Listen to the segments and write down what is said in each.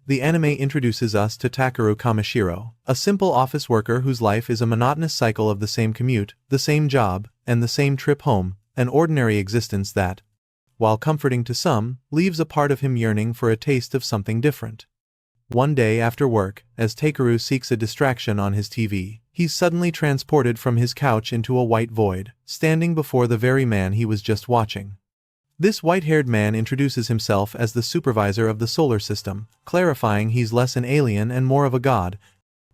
The anime introduces us to Takeru Kamishiro, a simple office worker whose life is a monotonous cycle of the same commute, the same job, and the same trip home, an ordinary existence that, while comforting to some, leaves a part of him yearning for a taste of something different. One day after work, as Takeru seeks a distraction on his TV, he's suddenly transported from his couch into a white void, standing before the very man he was just watching. This white-haired man introduces himself as the supervisor of the solar system, clarifying he's less an alien and more of a god,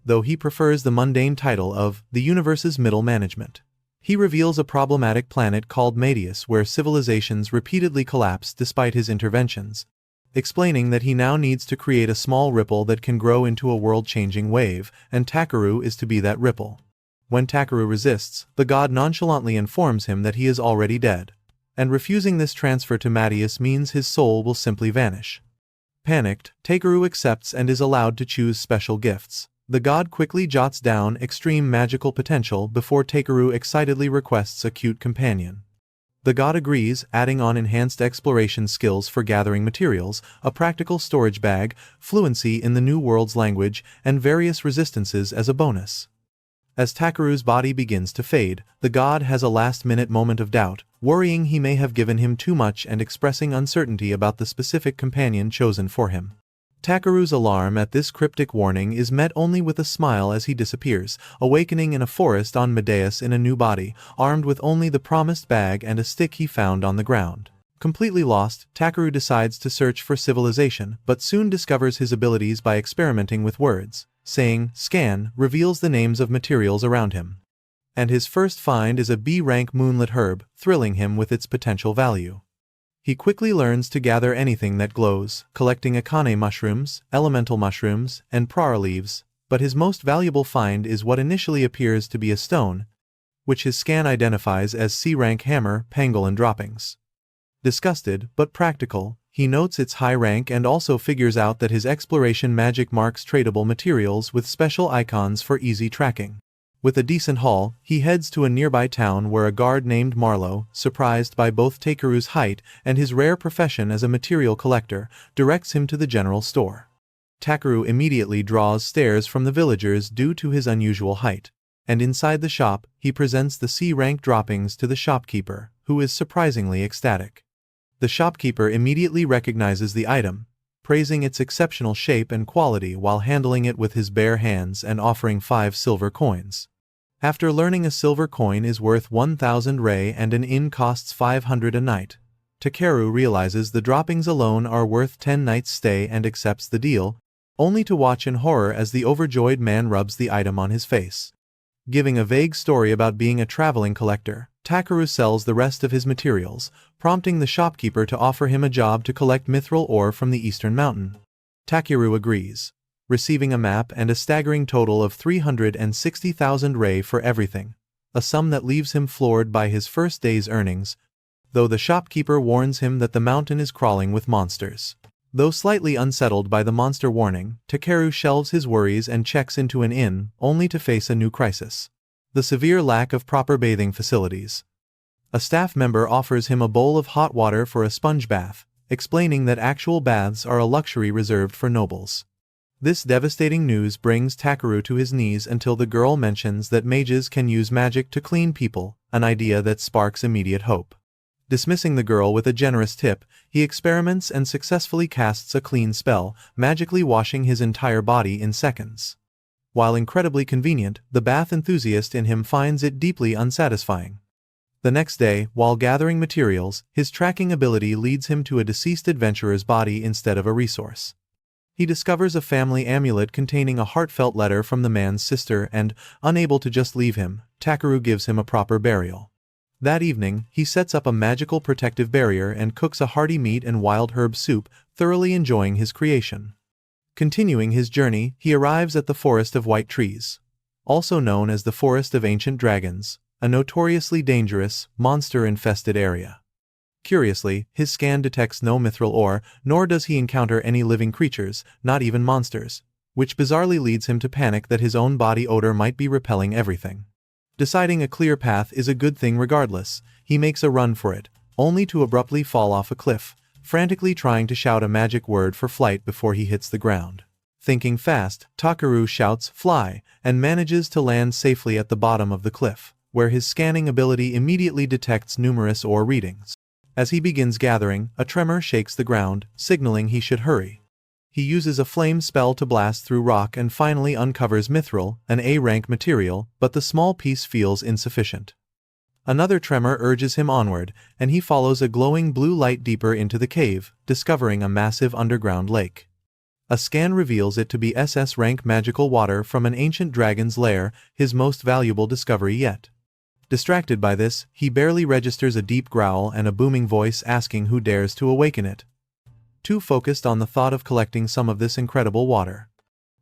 though he prefers the mundane title of the universe's middle management. He reveals a problematic planet called Medius where civilizations repeatedly collapse despite his interventions, explaining that he now needs to create a small ripple that can grow into a world-changing wave, and Takeru is to be that ripple. When Takeru resists, the god nonchalantly informs him that he is already dead, and refusing this transfer to Medius means his soul will simply vanish. Panicked, Takeru accepts and is allowed to choose special gifts. The god quickly jots down extreme magical potential before Takeru excitedly requests a cute companion. The god agrees, adding on enhanced exploration skills for gathering materials, a practical storage bag, fluency in the new world's language, and various resistances as a bonus. As Takeru's body begins to fade, the god has a last-minute moment of doubt, worrying he may have given him too much and expressing uncertainty about the specific companion chosen for him. Takeru's alarm at this cryptic warning is met only with a smile as he disappears, awakening in a forest on Medius in a new body, armed with only the promised bag and a stick he found on the ground. Completely lost, Takeru decides to search for civilization, but soon discovers his abilities by experimenting with words. Saying, "Scan," reveals the names of materials around him. And his first find is a B-rank moonlit herb, thrilling him with its potential value. He quickly learns to gather anything that glows, collecting akane mushrooms, elemental mushrooms, and prara leaves, but his most valuable find is what initially appears to be a stone, which his scan identifies as C-rank hammer, pangolin droppings. Disgusted, but practical, he notes its high rank and also figures out that his exploration magic marks tradable materials with special icons for easy tracking. With a decent haul, he heads to a nearby town where a guard named Marlowe, surprised by both Takeru's height and his rare profession as a material collector, directs him to the general store. Takeru immediately draws stares from the villagers due to his unusual height, and inside the shop, he presents the C-rank droppings to the shopkeeper, who is surprisingly ecstatic. The shopkeeper immediately recognizes the item, praising its exceptional shape and quality while handling it with his bare hands and offering 5 silver coins. After learning a silver coin is worth 1,000 rei and an inn costs 500 a night, Takeru realizes the droppings alone are worth 10 nights' stay and accepts the deal, only to watch in horror as the overjoyed man rubs the item on his face. Giving a vague story about being a traveling collector, Takeru sells the rest of his materials, prompting the shopkeeper to offer him a job to collect mithril ore from the eastern mountain. Takeru agrees, receiving a map and a staggering total of 360,000 rei for everything, a sum that leaves him floored by his first day's earnings, though the shopkeeper warns him that the mountain is crawling with monsters. Though slightly unsettled by the monster warning, Takeru shelves his worries and checks into an inn, only to face a new crisis: the severe lack of proper bathing facilities. A staff member offers him a bowl of hot water for a sponge bath, explaining that actual baths are a luxury reserved for nobles. This devastating news brings Takeru to his knees until the girl mentions that mages can use magic to clean people, an idea that sparks immediate hope. Dismissing the girl with a generous tip, he experiments and successfully casts a clean spell, magically washing his entire body in seconds. While incredibly convenient, the bath enthusiast in him finds it deeply unsatisfying. The next day, while gathering materials, his tracking ability leads him to a deceased adventurer's body instead of a resource. He discovers a family amulet containing a heartfelt letter from the man's sister and, unable to just leave him, Takeru gives him a proper burial. That evening, he sets up a magical protective barrier and cooks a hearty meat and wild herb soup, thoroughly enjoying his creation. Continuing his journey, he arrives at the Forest of White Trees, also known as the Forest of Ancient Dragons, a notoriously dangerous, monster-infested area. Curiously, his scan detects no mithril ore, nor does he encounter any living creatures, not even monsters, which bizarrely leads him to panic that his own body odor might be repelling everything. Deciding a clear path is a good thing regardless, he makes a run for it, only to abruptly fall off a cliff, frantically trying to shout a magic word for flight before he hits the ground. Thinking fast, Takeru shouts, "Fly," and manages to land safely at the bottom of the cliff, where his scanning ability immediately detects numerous ore readings. As he begins gathering, a tremor shakes the ground, signaling he should hurry. He uses a flame spell to blast through rock and finally uncovers mithril, an A-rank material, but the small piece feels insufficient. Another tremor urges him onward, and he follows a glowing blue light deeper into the cave, discovering a massive underground lake. A scan reveals it to be SS-rank magical water from an ancient dragon's lair, his most valuable discovery yet. Distracted by this, he barely registers a deep growl and a booming voice asking who dares to awaken it. Too focused on the thought of collecting some of this incredible water.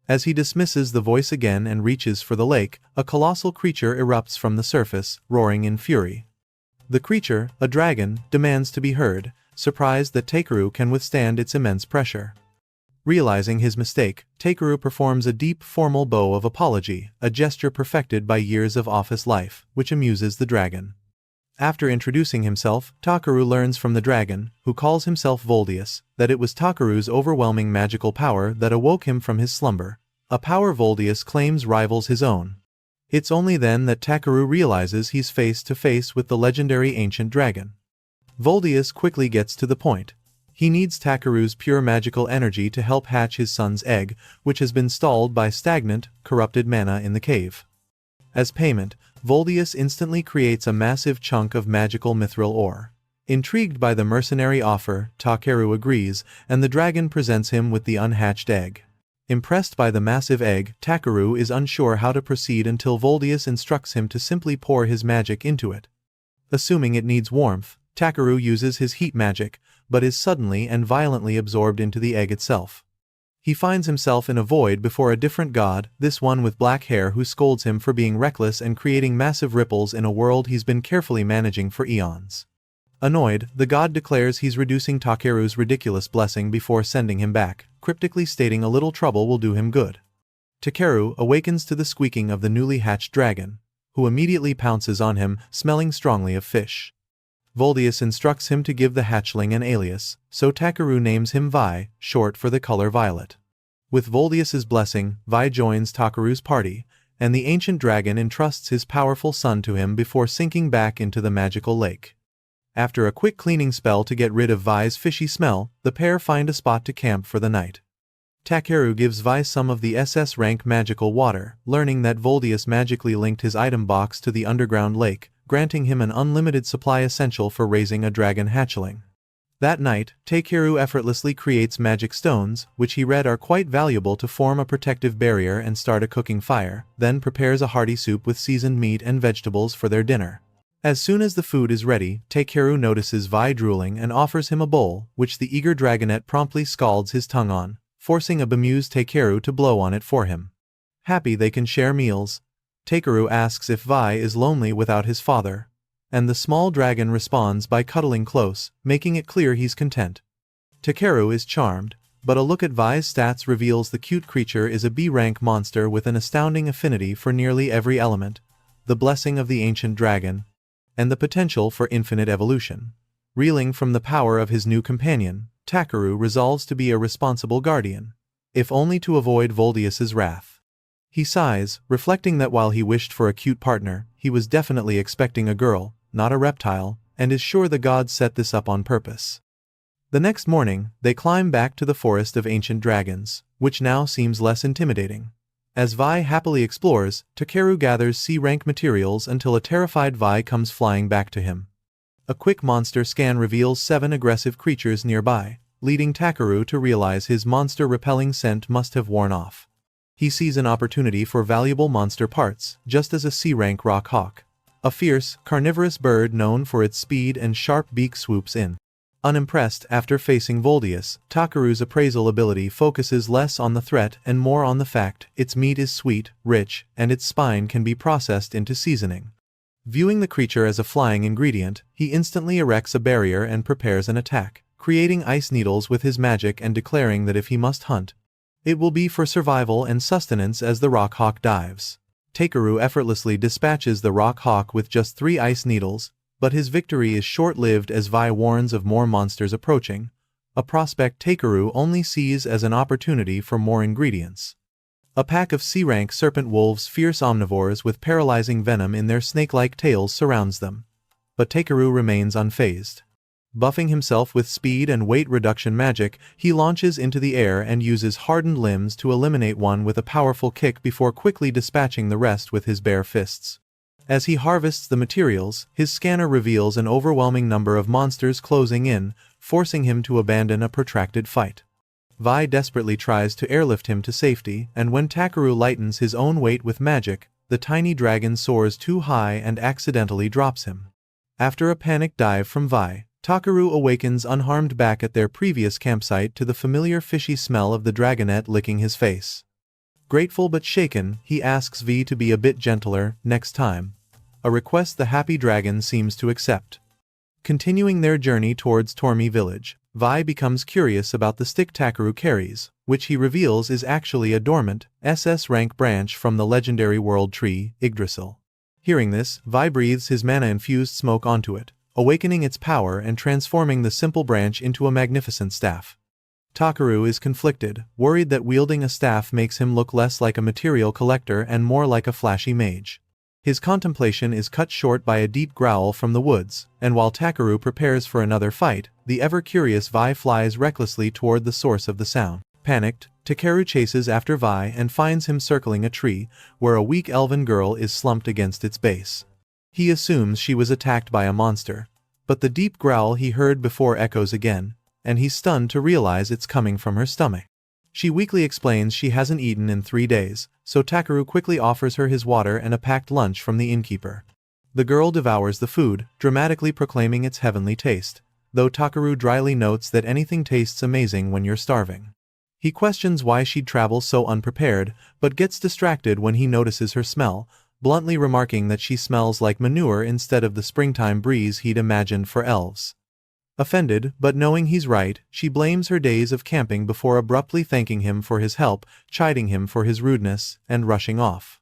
As he dismisses the voice again and reaches for the lake, a colossal creature erupts from the surface, roaring in fury. The creature, a dragon, demands to be heard, surprised that Takeru can withstand its immense pressure. Realizing his mistake, Takeru performs a deep formal bow of apology, a gesture perfected by years of office life, which amuses the dragon. After introducing himself, Takeru learns from the dragon, who calls himself Voldius, that it was Takeru's overwhelming magical power that awoke him from his slumber, a power Voldius claims rivals his own. It's only then that Takeru realizes he's face to face with the legendary ancient dragon. Voldius quickly gets to the point. He needs Takeru's pure magical energy to help hatch his son's egg, which has been stalled by stagnant, corrupted mana in the cave. As payment, Voldius instantly creates a massive chunk of magical mithril ore. Intrigued by the mercenary offer, Takeru agrees, and the dragon presents him with the unhatched egg. Impressed by the massive egg, Takeru is unsure how to proceed until Voldius instructs him to simply pour his magic into it. Assuming it needs warmth, Takeru uses his heat magic, but is suddenly and violently absorbed into the egg itself. He finds himself in a void before a different god, this one with black hair who scolds him for being reckless and creating massive ripples in a world he's been carefully managing for eons. Annoyed, the god declares he's reducing Takeru's ridiculous blessing before sending him back, cryptically stating a little trouble will do him good. Takeru awakens to the squeaking of the newly hatched dragon, who immediately pounces on him, smelling strongly of fish. Voldius instructs him to give the hatchling an alias, so Takeru names him Vi, short for the color violet. With Voldius's blessing, Vi joins Takeru's party, and the ancient dragon entrusts his powerful son to him before sinking back into the magical lake. After a quick cleaning spell to get rid of Vi's fishy smell, the pair find a spot to camp for the night. Takeru gives Vi some of the SS-rank magical water, learning that Voldius magically linked his item box to the underground lake, granting him an unlimited supply essential for raising a dragon hatchling. That night, Takeru effortlessly creates magic stones, which he read are quite valuable to form a protective barrier and start a cooking fire, then prepares a hearty soup with seasoned meat and vegetables for their dinner. As soon as the food is ready, Takeru notices Vi drooling and offers him a bowl, which the eager dragonet promptly scalds his tongue on, forcing a bemused Takeru to blow on it for him. Happy they can share meals, Takeru asks if Vi is lonely without his father, and the small dragon responds by cuddling close, making it clear he's content. Takeru is charmed, but a look at Vi's stats reveals the cute creature is a B-rank monster with an astounding affinity for nearly every element, the blessing of the ancient dragon, and the potential for infinite evolution. Reeling from the power of his new companion, Takeru resolves to be a responsible guardian, if only to avoid Voldius's wrath. He sighs, reflecting that while he wished for a cute partner, he was definitely expecting a girl, not a reptile, and is sure the gods set this up on purpose. The next morning, they climb back to the forest of ancient dragons, which now seems less intimidating. As Vi happily explores, Takeru gathers C-rank materials until a terrified Vi comes flying back to him. A quick monster scan reveals 7 aggressive creatures nearby, leading Takeru to realize his monster-repelling scent must have worn off. He sees an opportunity for valuable monster parts, just as a C-rank rock hawk, a fierce, carnivorous bird known for its speed and sharp beak, swoops in. Unimpressed after facing Voldius, Takeru's appraisal ability focuses less on the threat and more on the fact its meat is sweet, rich, and its spine can be processed into seasoning. Viewing the creature as a flying ingredient, he instantly erects a barrier and prepares an attack, creating ice needles with his magic and declaring that if he must hunt, it will be for survival and sustenance as the rock hawk dives. Takeru effortlessly dispatches the rock hawk with just 3 ice needles, but his victory is short-lived as Vi warns of more monsters approaching, a prospect Takeru only sees as an opportunity for more ingredients. A pack of C-rank serpent wolves, fierce omnivores with paralyzing venom in their snake-like tails, surrounds them. But Takeru remains unfazed. Buffing himself with speed and weight reduction magic, he launches into the air and uses hardened limbs to eliminate one with a powerful kick before quickly dispatching the rest with his bare fists. As he harvests the materials, his scanner reveals an overwhelming number of monsters closing in, forcing him to abandon a protracted fight. Vi desperately tries to airlift him to safety, and when Takeru lightens his own weight with magic, the tiny dragon soars too high and accidentally drops him. After a panicked dive from Vi, Takeru awakens unharmed back at their previous campsite to the familiar fishy smell of the dragonette licking his face. Grateful but shaken, he asks Vi to be a bit gentler next time, a request the happy dragon seems to accept. Continuing their journey towards Tormi village, Vi becomes curious about the stick Takeru carries, which he reveals is actually a dormant, SS rank branch from the legendary world tree, Yggdrasil. Hearing this, Vi breathes his mana-infused smoke onto it, awakening its power and transforming the simple branch into a magnificent staff. Takeru is conflicted, worried that wielding a staff makes him look less like a material collector and more like a flashy mage. His contemplation is cut short by a deep growl from the woods, and while Takeru prepares for another fight, the ever-curious Vi flies recklessly toward the source of the sound. Panicked, Takeru chases after Vi and finds him circling a tree, where a weak elven girl is slumped against its base. He assumes she was attacked by a monster, but the deep growl he heard before echoes again, and he's stunned to realize it's coming from her stomach. She weakly explains she hasn't eaten in 3 days, so Takeru quickly offers her his water and a packed lunch from the innkeeper. The girl devours the food, dramatically proclaiming its heavenly taste, though Takeru dryly notes that anything tastes amazing when you're starving. He questions why she'd travel so unprepared, but gets distracted when he notices her smell, bluntly remarking that she smells like manure instead of the springtime breeze he'd imagined for elves. Offended, but knowing he's right, she blames her days of camping before abruptly thanking him for his help, chiding him for his rudeness, and rushing off.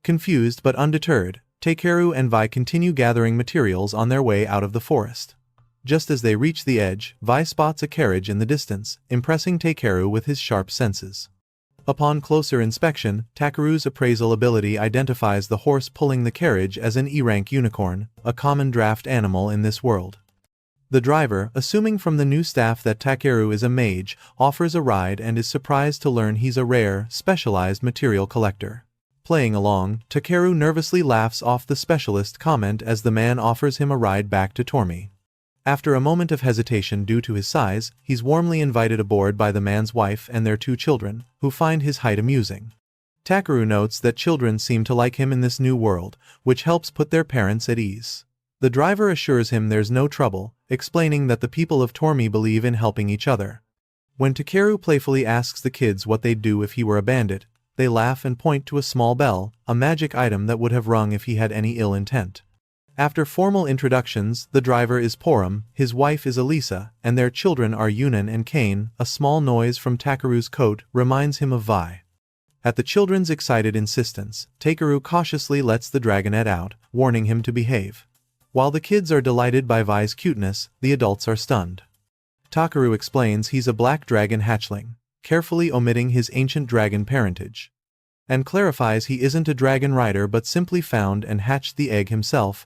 Confused but undeterred, Takeru and Vi continue gathering materials on their way out of the forest. Just as they reach the edge, Vi spots a carriage in the distance, impressing Takeru with his sharp senses. Upon closer inspection, Takeru's appraisal ability identifies the horse pulling the carriage as an E-rank unicorn, a common draft animal in this world. The driver, assuming from the new staff that Takeru is a mage, offers a ride and is surprised to learn he's a rare, specialized material collector. Playing along, Takeru nervously laughs off the specialist comment as the man offers him a ride back to Tormi. After a moment of hesitation due to his size, he's warmly invited aboard by the man's wife and their 2 children, who find his height amusing. Takeru notes that children seem to like him in this new world, which helps put their parents at ease. The driver assures him there's no trouble, explaining that the people of Tormi believe in helping each other. When Takeru playfully asks the kids what they'd do if he were a bandit, they laugh and point to a small bell, a magic item that would have rung if he had any ill intent. After formal introductions, the driver is Porum, his wife is Elisa, and their children are Yunan and Kane. A small noise from Takeru's coat reminds him of Vi. At the children's excited insistence, Takeru cautiously lets the dragonette out, warning him to behave. While the kids are delighted by Vi's cuteness, the adults are stunned. Takeru explains he's a black dragon hatchling, carefully omitting his ancient dragon parentage, and clarifies he isn't a dragon rider but simply found and hatched the egg himself,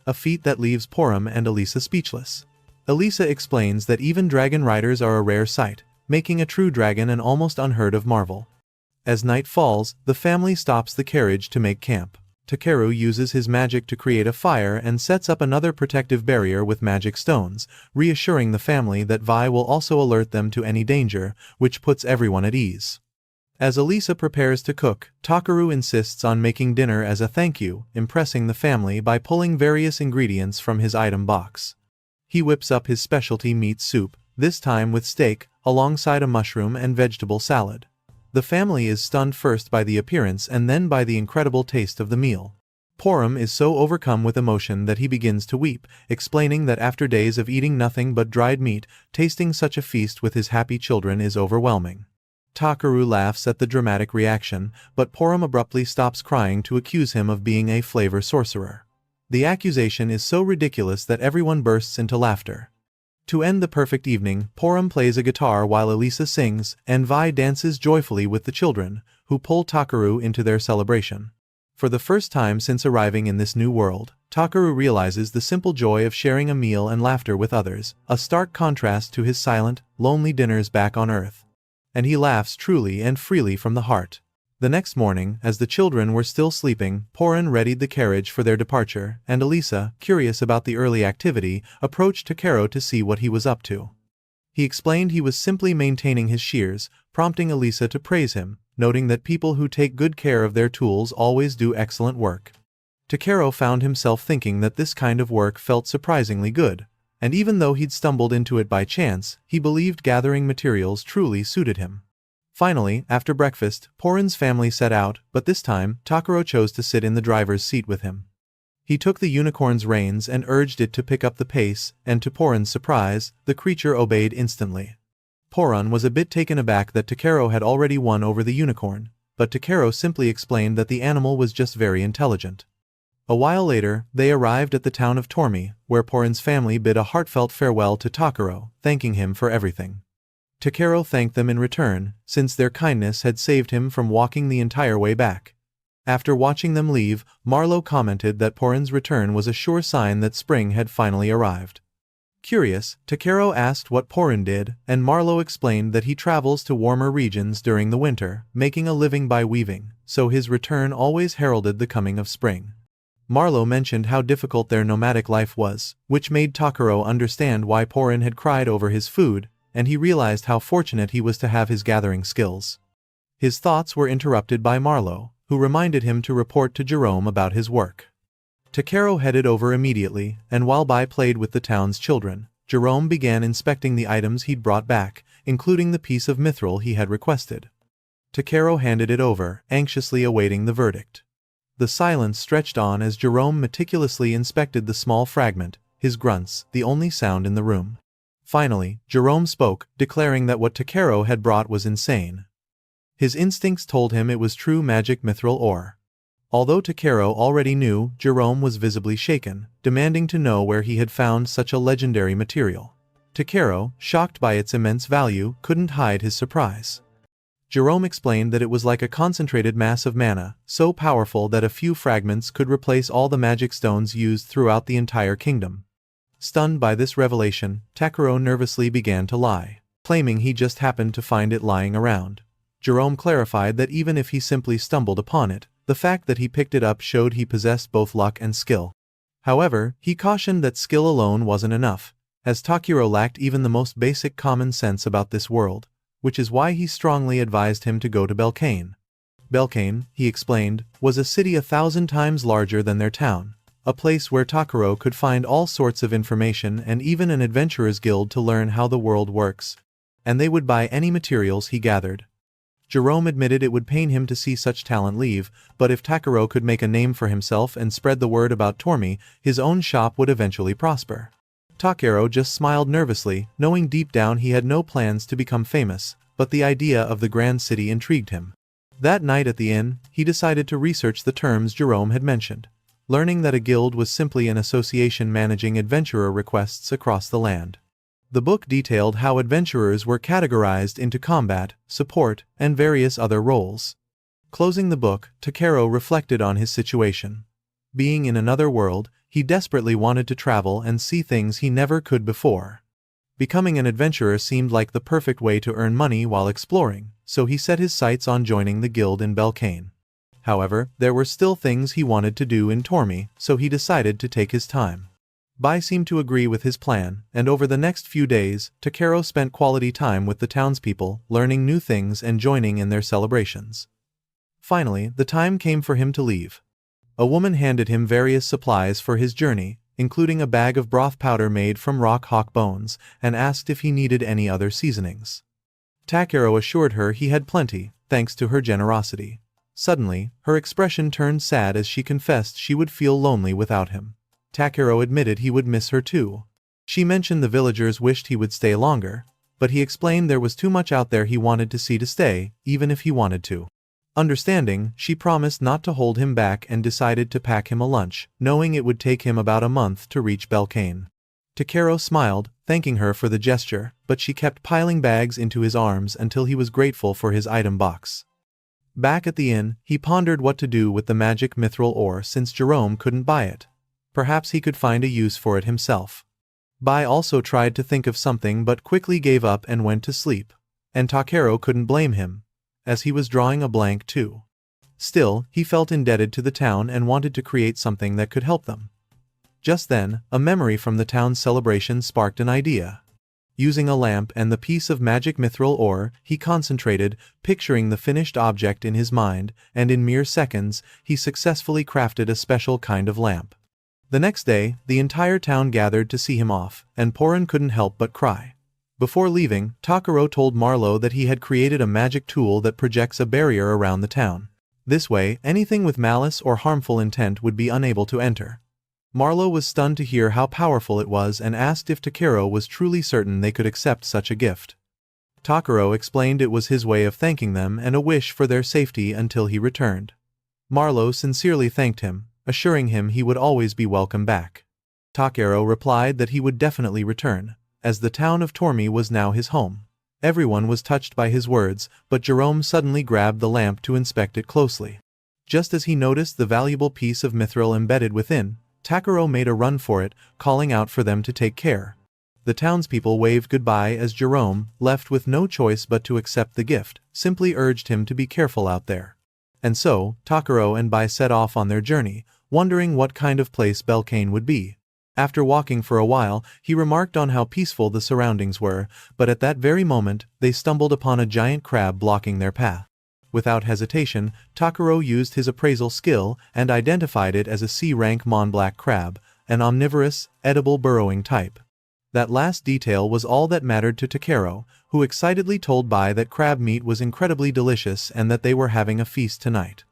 a feat that leaves Porum and Elisa speechless. Elisa explains that even dragon riders are a rare sight, making a true dragon an almost unheard of marvel. As night falls, the family stops the carriage to make camp. Takeru uses his magic to create a fire and sets up another protective barrier with magic stones, reassuring the family that Vi will also alert them to any danger, which puts everyone at ease. As Elisa prepares to cook, Takeru insists on making dinner as a thank you, impressing the family by pulling various ingredients from his item box. He whips up his specialty meat soup, this time with steak, alongside a mushroom and vegetable salad. The family is stunned first by the appearance and then by the incredible taste of the meal. Porum is so overcome with emotion that he begins to weep, explaining that after days of eating nothing but dried meat, tasting such a feast with his happy children is overwhelming. Takeru laughs at the dramatic reaction, but Porum abruptly stops crying to accuse him of being a flavor sorcerer. The accusation is so ridiculous that everyone bursts into laughter. To end the perfect evening, Porum plays a guitar while Elisa sings, and Vi dances joyfully with the children, who pull Takeru into their celebration. For the first time since arriving in this new world, Takeru realizes the simple joy of sharing a meal and laughter with others, a stark contrast to his silent, lonely dinners back on Earth. And he laughs truly and freely from the heart. The next morning, as the children were still sleeping, Porin readied the carriage for their departure, and Elisa, curious about the early activity, approached Takeru to see what he was up to. He explained he was simply maintaining his shears, prompting Elisa to praise him, noting that people who take good care of their tools always do excellent work. Takeru found himself thinking that this kind of work felt surprisingly good, and even though he'd stumbled into it by chance, he believed gathering materials truly suited him. Finally, after breakfast, Porin's family set out, but this time, Takeru chose to sit in the driver's seat with him. He took the unicorn's reins and urged it to pick up the pace, and to Porin's surprise, the creature obeyed instantly. Porin was a bit taken aback that Takeru had already won over the unicorn, but Takeru simply explained that the animal was just very intelligent. A while later, they arrived at the town of Tormi, where Porin's family bid a heartfelt farewell to Takeru, thanking him for everything. Takeru thanked them in return, since their kindness had saved him from walking the entire way back. After watching them leave, Marlowe commented that Porin's return was a sure sign that spring had finally arrived. Curious, Takeru asked what Porin did, and Marlowe explained that he travels to warmer regions during the winter, making a living by weaving, so his return always heralded the coming of spring. Marlowe mentioned how difficult their nomadic life was, which made Takeru understand why Porin had cried over his food, and he realized how fortunate he was to have his gathering skills. His thoughts were interrupted by Marlowe, who reminded him to report to Jerome about his work. Takeru headed over immediately, and while Bai played with the town's children, Jerome began inspecting the items he'd brought back, including the piece of mithril he had requested. Takeru handed it over, anxiously awaiting the verdict. The silence stretched on as Jerome meticulously inspected the small fragment, his grunts the only sound in the room. Finally, Jerome spoke, declaring that what Takeru had brought was insane. His instincts told him it was true magic mithril ore. Although Takeru already knew, Jerome was visibly shaken, demanding to know where he had found such a legendary material. Takeru, shocked by its immense value, couldn't hide his surprise. Jerome explained that it was like a concentrated mass of mana, so powerful that a few fragments could replace all the magic stones used throughout the entire kingdom. Stunned by this revelation, Takeru nervously began to lie, claiming he just happened to find it lying around. Jerome clarified that even if he simply stumbled upon it, the fact that he picked it up showed he possessed both luck and skill. However, he cautioned that skill alone wasn't enough, as Takeru lacked even the most basic common sense about this world, which is why he strongly advised him to go to Belkane. Belkane, he explained, was a city 1,000 times larger than their town, a place where Takeru could find all sorts of information and even an adventurer's guild to learn how the world works, and they would buy any materials he gathered. Jerome admitted it would pain him to see such talent leave, but if Takeru could make a name for himself and spread the word about Tormi, his own shop would eventually prosper. Takeru just smiled nervously, knowing deep down he had no plans to become famous, but the idea of the grand city intrigued him. That night at the inn, he decided to research the terms Jerome had mentioned, learning that a guild was simply an association managing adventurer requests across the land. The book detailed how adventurers were categorized into combat, support, and various other roles. Closing the book, Takeru reflected on his situation. Being in another world, he desperately wanted to travel and see things he never could before. Becoming an adventurer seemed like the perfect way to earn money while exploring, so he set his sights on joining the guild in Belkane. However, there were still things he wanted to do in Tormi, so he decided to take his time. Bai seemed to agree with his plan, and over the next few days, Takeru spent quality time with the townspeople, learning new things and joining in their celebrations. Finally, the time came for him to leave. A woman handed him various supplies for his journey, including a bag of broth powder made from rock hawk bones, and asked if he needed any other seasonings. Takeru assured her he had plenty, thanks to her generosity. Suddenly, her expression turned sad as she confessed she would feel lonely without him. Takeru admitted he would miss her too. She mentioned the villagers wished he would stay longer, but he explained there was too much out there he wanted to see to stay, even if he wanted to. Understanding, she promised not to hold him back and decided to pack him a lunch, knowing it would take him about a month to reach Belkane. Takero smiled, thanking her for the gesture, but she kept piling bags into his arms until he was grateful for his item box. Back at the inn, he pondered what to do with the magic mithril ore since Jerome couldn't buy it. Perhaps he could find a use for it himself. Bai also tried to think of something but quickly gave up and went to sleep. And Takero couldn't blame him, as he was drawing a blank too. Still, he felt indebted to the town and wanted to create something that could help them. Just then, a memory from the town's celebration sparked an idea. Using a lamp and the piece of magic mithril ore, he concentrated, picturing the finished object in his mind, and in mere seconds, he successfully crafted a special kind of lamp. The next day, the entire town gathered to see him off, and Porin couldn't help but cry. Before leaving, Takero told Marlowe that he had created a magic tool that projects a barrier around the town. This way, anything with malice or harmful intent would be unable to enter. Marlowe was stunned to hear how powerful it was and asked if Takero was truly certain they could accept such a gift. Takero explained it was his way of thanking them and a wish for their safety until he returned. Marlowe sincerely thanked him, assuring him he would always be welcome back. Takero replied that he would definitely return, as the town of Tormi was now his home. Everyone was touched by his words, but Jerome suddenly grabbed the lamp to inspect it closely. Just as he noticed the valuable piece of mithril embedded within, Takero made a run for it, calling out for them to take care. The townspeople waved goodbye as Jerome, left with no choice but to accept the gift, simply urged him to be careful out there. And so, Takero and Bai set off on their journey, wondering what kind of place Belkane would be. After walking for a while, he remarked on how peaceful the surroundings were, but at that very moment, they stumbled upon a giant crab blocking their path. Without hesitation, Takero used his appraisal skill and identified it as a C-rank Monblack crab, an omnivorous, edible burrowing type. That last detail was all that mattered to Takero, who excitedly told Bai that crab meat was incredibly delicious and that they were having a feast tonight.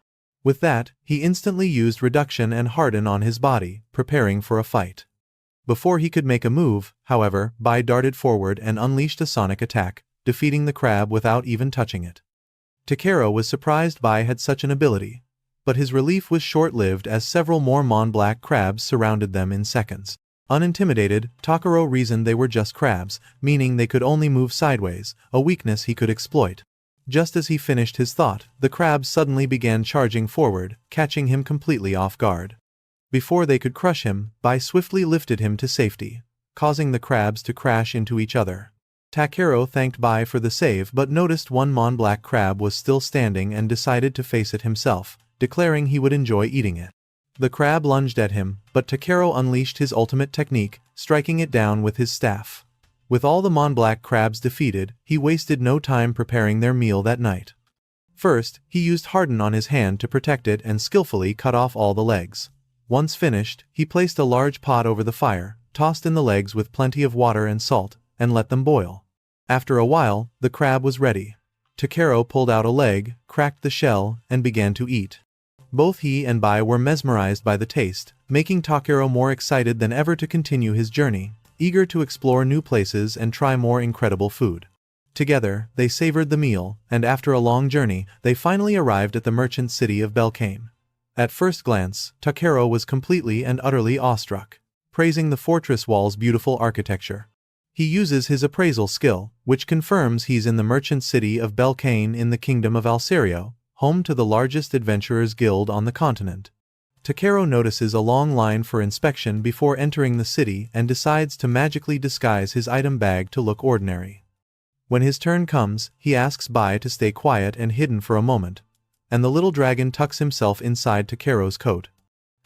With that, he instantly used reduction and harden on his body, preparing for a fight. Before he could make a move, however, Bai darted forward and unleashed a sonic attack, defeating the crab without even touching it. Takero was surprised Bai had such an ability, but his relief was short-lived as several more Monblack crabs surrounded them in seconds. Unintimidated, Takero reasoned they were just crabs, meaning they could only move sideways, a weakness he could exploit. Just as he finished his thought, the crabs suddenly began charging forward, catching him completely off guard. Before they could crush him, Bai swiftly lifted him to safety, causing the crabs to crash into each other. Takero thanked Bai for the save but noticed one Monblack crab was still standing and decided to face it himself, declaring he would enjoy eating it. The crab lunged at him, but Takero unleashed his ultimate technique, striking it down with his staff. With all the Monblack crabs defeated, he wasted no time preparing their meal that night. First, he used harden on his hand to protect it and skillfully cut off all the legs. Once finished, he placed a large pot over the fire, tossed in the legs with plenty of water and salt, and let them boil. After a while, the crab was ready. Takero pulled out a leg, cracked the shell, and began to eat. Both he and Bai were mesmerized by the taste, making Takero more excited than ever to continue his journey, eager to explore new places and try more incredible food. Together, they savored the meal, and after a long journey, they finally arrived at the merchant city of Belkane. At first glance, Takero was completely and utterly awestruck, praising the fortress wall's beautiful architecture. He uses his appraisal skill, which confirms he's in the merchant city of Belkane in the kingdom of Alcerio, home to the largest adventurers' guild on the continent. Takero notices a long line for inspection before entering the city and decides to magically disguise his item bag to look ordinary. When his turn comes, he asks Bai to stay quiet and hidden for a moment, and the little dragon tucks himself inside Takero's coat.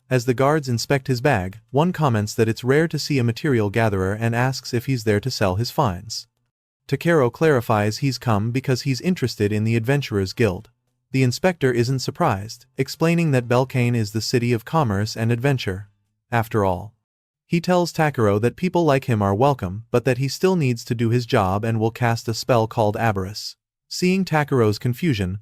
As the guards inspect his bag, one comments that it's rare to see a material gatherer and asks if he's there to sell his finds. Takero clarifies he's come because he's interested in the Adventurers Guild. The inspector isn't surprised, explaining that Belkane is the city of commerce and adventure. After all, he tells Takero that people like him are welcome but that he still needs to do his job and will cast a spell called Aberrus. Seeing Takero's confusion,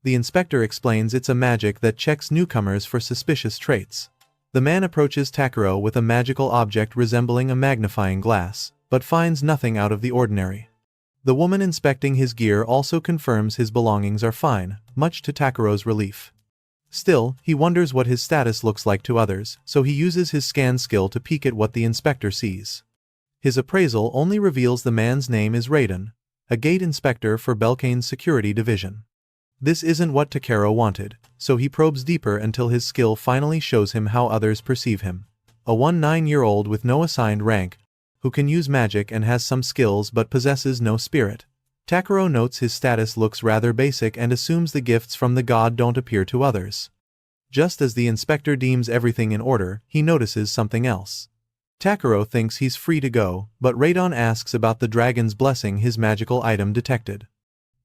the inspector explains it's a magic that checks newcomers for suspicious traits. The man approaches Takero with a magical object resembling a magnifying glass, but finds nothing out of the ordinary. The woman inspecting his gear also confirms his belongings are fine, much to Takero's relief. Still, he wonders what his status looks like to others, so he uses his scan skill to peek at what the inspector sees. His appraisal only reveals the man's name is Raiden, a gate inspector for Belkane's security division. This isn't what Takeru wanted, so he probes deeper until his skill finally shows him how others perceive him. A 19-year-old with no assigned rank, who can use magic and has some skills but possesses no spirit. Takeru notes his status looks rather basic and assumes the gifts from the god don't appear to others. Just as the inspector deems everything in order, he notices something else. Takeru thinks he's free to go, but Raiden asks about the dragon's blessing his magical item detected.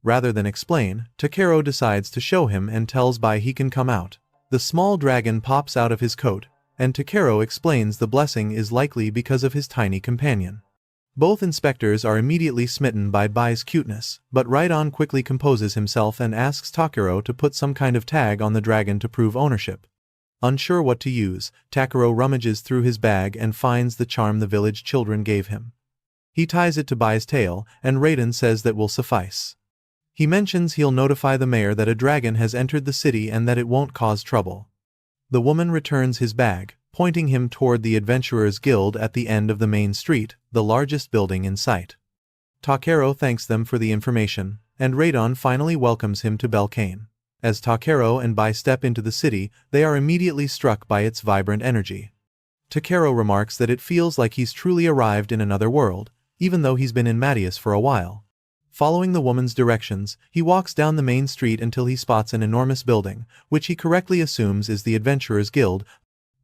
Rather than explain, Takeru decides to show him and tells Bai he can come out. The small dragon pops out of his coat, and Takeru explains the blessing is likely because of his tiny companion. Both inspectors are immediately smitten by Bai's cuteness, but Raiden quickly composes himself and asks Takeru to put some kind of tag on the dragon to prove ownership. Unsure what to use, Takeru rummages through his bag and finds the charm the village children gave him. He ties it to Bai's tail, and Raiden says that will suffice. He mentions he'll notify the mayor that a dragon has entered the city and that it won't cause trouble. The woman returns his bag, pointing him toward the Adventurers Guild at the end of the main street, the largest building in sight. Takeru thanks them for the information, and Raiden finally welcomes him to Belkane. As Takeru and Bai step into the city, they are immediately struck by its vibrant energy. Takeru remarks that it feels like he's truly arrived in another world, even though he's been in Matius for a while. Following the woman's directions, he walks down the main street until he spots an enormous building, which he correctly assumes is the Adventurers Guild,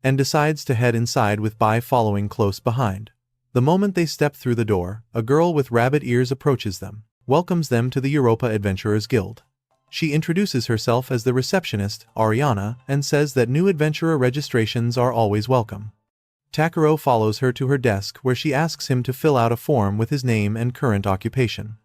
and decides to head inside with Bai following close behind. The moment they step through the door, a girl with rabbit ears approaches them, welcomes them to the Europa Adventurers Guild. She introduces herself as the receptionist, Ariana, and says that new adventurer registrations are always welcome. Takeru follows her to her desk where she asks him to fill out a form with his name and current occupation.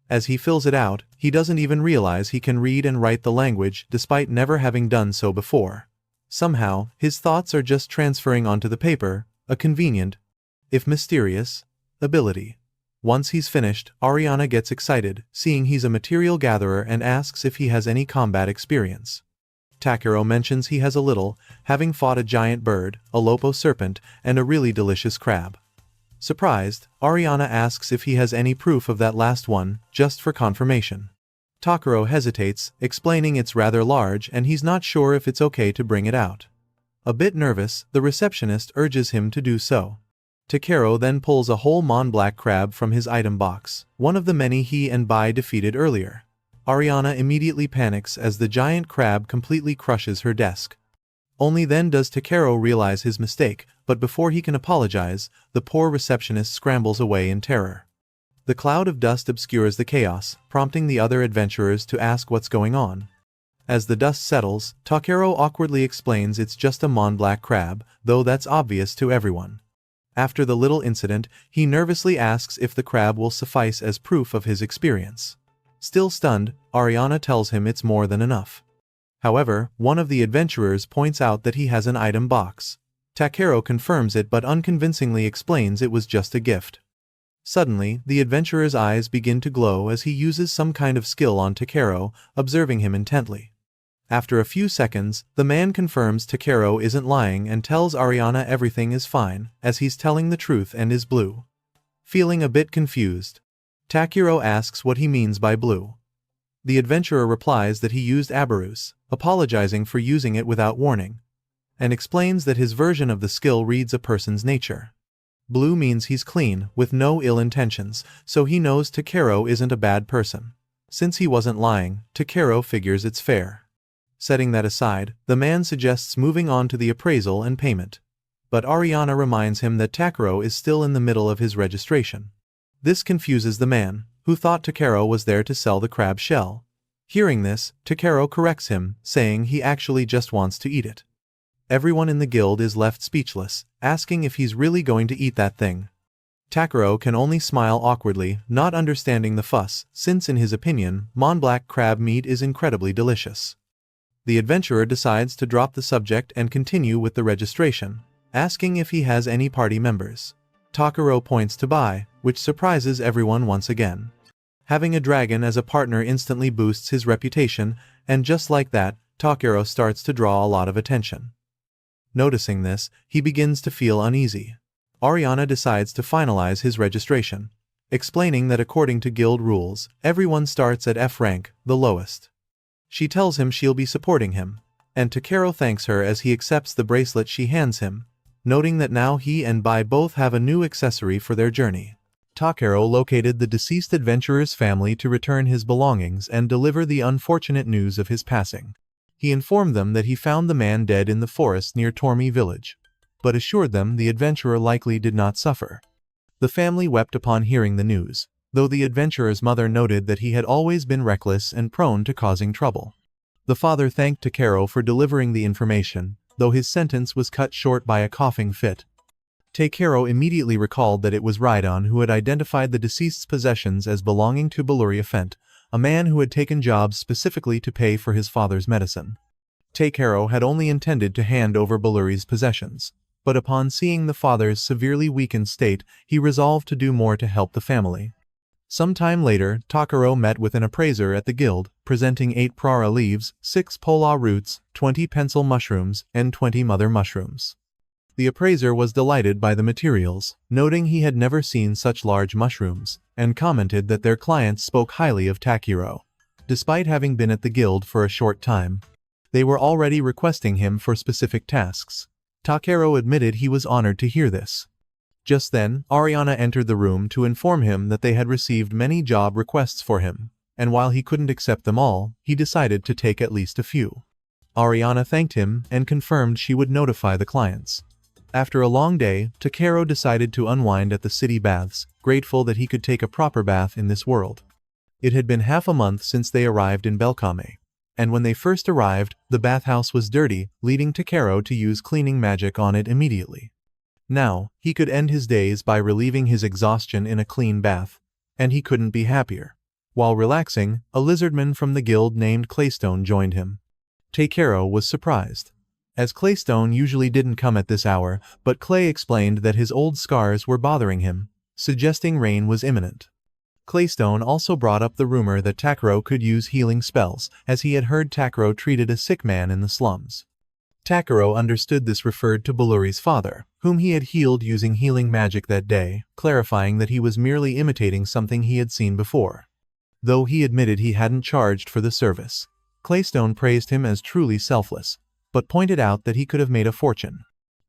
As he fills it out, he doesn't even realize he can read and write the language despite never having done so before. Somehow, his thoughts are just transferring onto the paper, a convenient, if mysterious, ability. Once he's finished, Ariana gets excited, seeing he's a material gatherer and asks if he has any combat experience. Takeru mentions he has a little, having fought a giant bird, a lopo serpent, and a really delicious crab. Surprised, Ariana asks if he has any proof of that last one, just for confirmation. Takeru hesitates, explaining it's rather large and he's not sure if it's okay to bring it out. A bit nervous, the receptionist urges him to do so. Takeru then pulls a whole Mont Blanc crab from his item box, one of the many he and Bai defeated earlier. Ariana immediately panics as the giant crab completely crushes her desk. Only then does Takeru realize his mistake, but before he can apologize, the poor receptionist scrambles away in terror. The cloud of dust obscures the chaos, prompting the other adventurers to ask what's going on. As the dust settles, Takeru awkwardly explains it's just a Mont Blanc crab, though that's obvious to everyone. After the little incident, he nervously asks if the crab will suffice as proof of his experience. Still stunned, Ariana tells him it's more than enough. However, one of the adventurers points out that he has an item box. Takeru confirms it but unconvincingly explains it was just a gift. Suddenly, the adventurer's eyes begin to glow as he uses some kind of skill on Takeru, observing him intently. After a few seconds, the man confirms Takeru isn't lying and tells Ariana everything is fine, as he's telling the truth and is blue. Feeling a bit confused, Takeru asks what he means by blue. The adventurer replies that he used Aberus, apologizing for using it without warning, and explains that his version of the skill reads a person's nature. Blue means he's clean, with no ill intentions, so he knows Takeru isn't a bad person. Since he wasn't lying, Takeru figures it's fair. Setting that aside, the man suggests moving on to the appraisal and payment. But Ariana reminds him that Takeru is still in the middle of his registration. This confuses the man, who thought Takeru was there to sell the crab shell. Hearing this, Takeru corrects him, saying he actually just wants to eat it. Everyone in the guild is left speechless, asking if he's really going to eat that thing. Takeru can only smile awkwardly, not understanding the fuss, since in his opinion, Mont Blanc crab meat is incredibly delicious. The adventurer decides to drop the subject and continue with the registration, asking if he has any party members. Takeru points to Bai, which surprises everyone once again. Having a dragon as a partner instantly boosts his reputation, and just like that, Takeru starts to draw a lot of attention. Noticing this, he begins to feel uneasy. Ariana decides to finalize his registration, explaining that according to guild rules, everyone starts at F rank, the lowest. She tells him she'll be supporting him, and Takeru thanks her as he accepts the bracelet she hands him, noting that now he and Bai both have a new accessory for their journey. Takeru located the deceased adventurer's family to return his belongings and deliver the unfortunate news of his passing. He informed them that he found the man dead in the forest near Tormi village, but assured them the adventurer likely did not suffer. The family wept upon hearing the news, though the adventurer's mother noted that he had always been reckless and prone to causing trouble. The father thanked Takeru for delivering the information, though his sentence was cut short by a coughing fit. Takeru immediately recalled that it was Raidon who had identified the deceased's possessions as belonging to Balluri Fent, a man who had taken jobs specifically to pay for his father's medicine. Takeru had only intended to hand over Balluri's possessions, but upon seeing the father's severely weakened state, he resolved to do more to help the family. Some time later, Takeru met with an appraiser at the guild, presenting 8 prara leaves, 6 pola roots, 20 pencil mushrooms, and 20 mother mushrooms. The appraiser was delighted by the materials, noting he had never seen such large mushrooms, and commented that their clients spoke highly of Takeru. Despite having been at the guild for a short time, they were already requesting him for specific tasks. Takeru admitted he was honored to hear this. Just then, Ariana entered the room to inform him that they had received many job requests for him, and while he couldn't accept them all, he decided to take at least a few. Ariana thanked him and confirmed she would notify the clients. After a long day, Takeru decided to unwind at the city baths, grateful that he could take a proper bath in this world. It had been half a month since they arrived in Belkame, and when they first arrived, the bathhouse was dirty, leading Takeru to use cleaning magic on it immediately. Now, he could end his days by relieving his exhaustion in a clean bath, and he couldn't be happier. While relaxing, a lizardman from the guild named Claystone joined him. Takeru was surprised, as Claystone usually didn't come at this hour, but Clay explained that his old scars were bothering him, suggesting rain was imminent. Claystone also brought up the rumor that Takeru could use healing spells, as he had heard Takeru treated a sick man in the slums. Takeru understood this referred to Balluri's father, whom he had healed using healing magic that day, clarifying that he was merely imitating something he had seen before. Though he admitted he hadn't charged for the service, Claystone praised him as truly selfless, but pointed out that he could have made a fortune.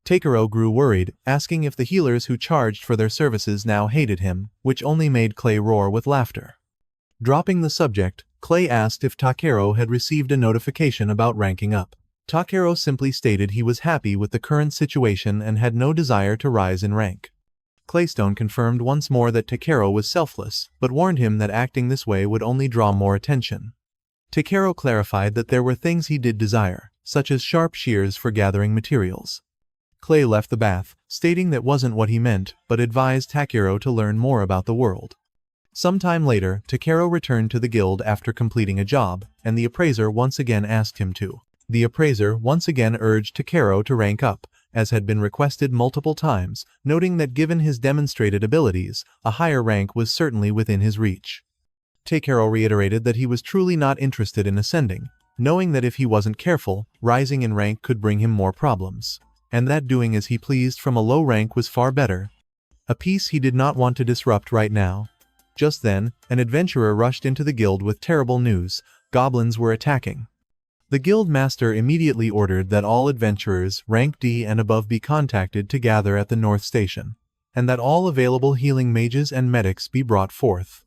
Takeru grew worried, asking if the healers who charged for their services now hated him, which only made Clay roar with laughter. Dropping the subject, Clay asked if Takeru had received a notification about ranking up. Takeru simply stated he was happy with the current situation and had no desire to rise in rank. Claystone confirmed once more that Takeru was selfless, but warned him that acting this way would only draw more attention. Takeru clarified that there were things he did desire, such as sharp shears for gathering materials. Clay left the bath, stating that wasn't what he meant, but advised Takeru to learn more about the world. Sometime later, Takeru returned to the guild after completing a job, and the appraiser once again asked him to. The appraiser once again urged Takeru to rank up, as had been requested multiple times, noting that given his demonstrated abilities, a higher rank was certainly within his reach. Takeru reiterated that he was truly not interested in ascending, knowing that if he wasn't careful, rising in rank could bring him more problems, and that doing as he pleased from a low rank was far better. A peace he did not want to disrupt right now. Just then, an adventurer rushed into the guild with terrible news: goblins were attacking. The guild master immediately ordered that all adventurers, rank D and above, be contacted to gather at the North Station, and that all available healing mages and medics be brought forth.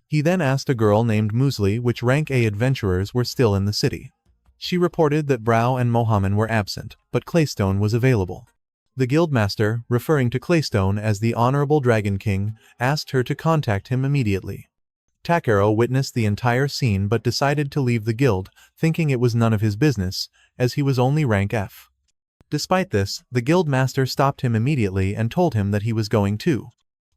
He then asked a girl named Muesli which rank A adventurers were still in the city. She reported that Brow and Mohammed were absent, but Claystone was available. The guildmaster, referring to Claystone as the Honorable Dragon King, asked her to contact him immediately. Takeru witnessed the entire scene but decided to leave the guild, thinking it was none of his business, as he was only rank F. Despite this, the guildmaster stopped him immediately and told him that he was going too.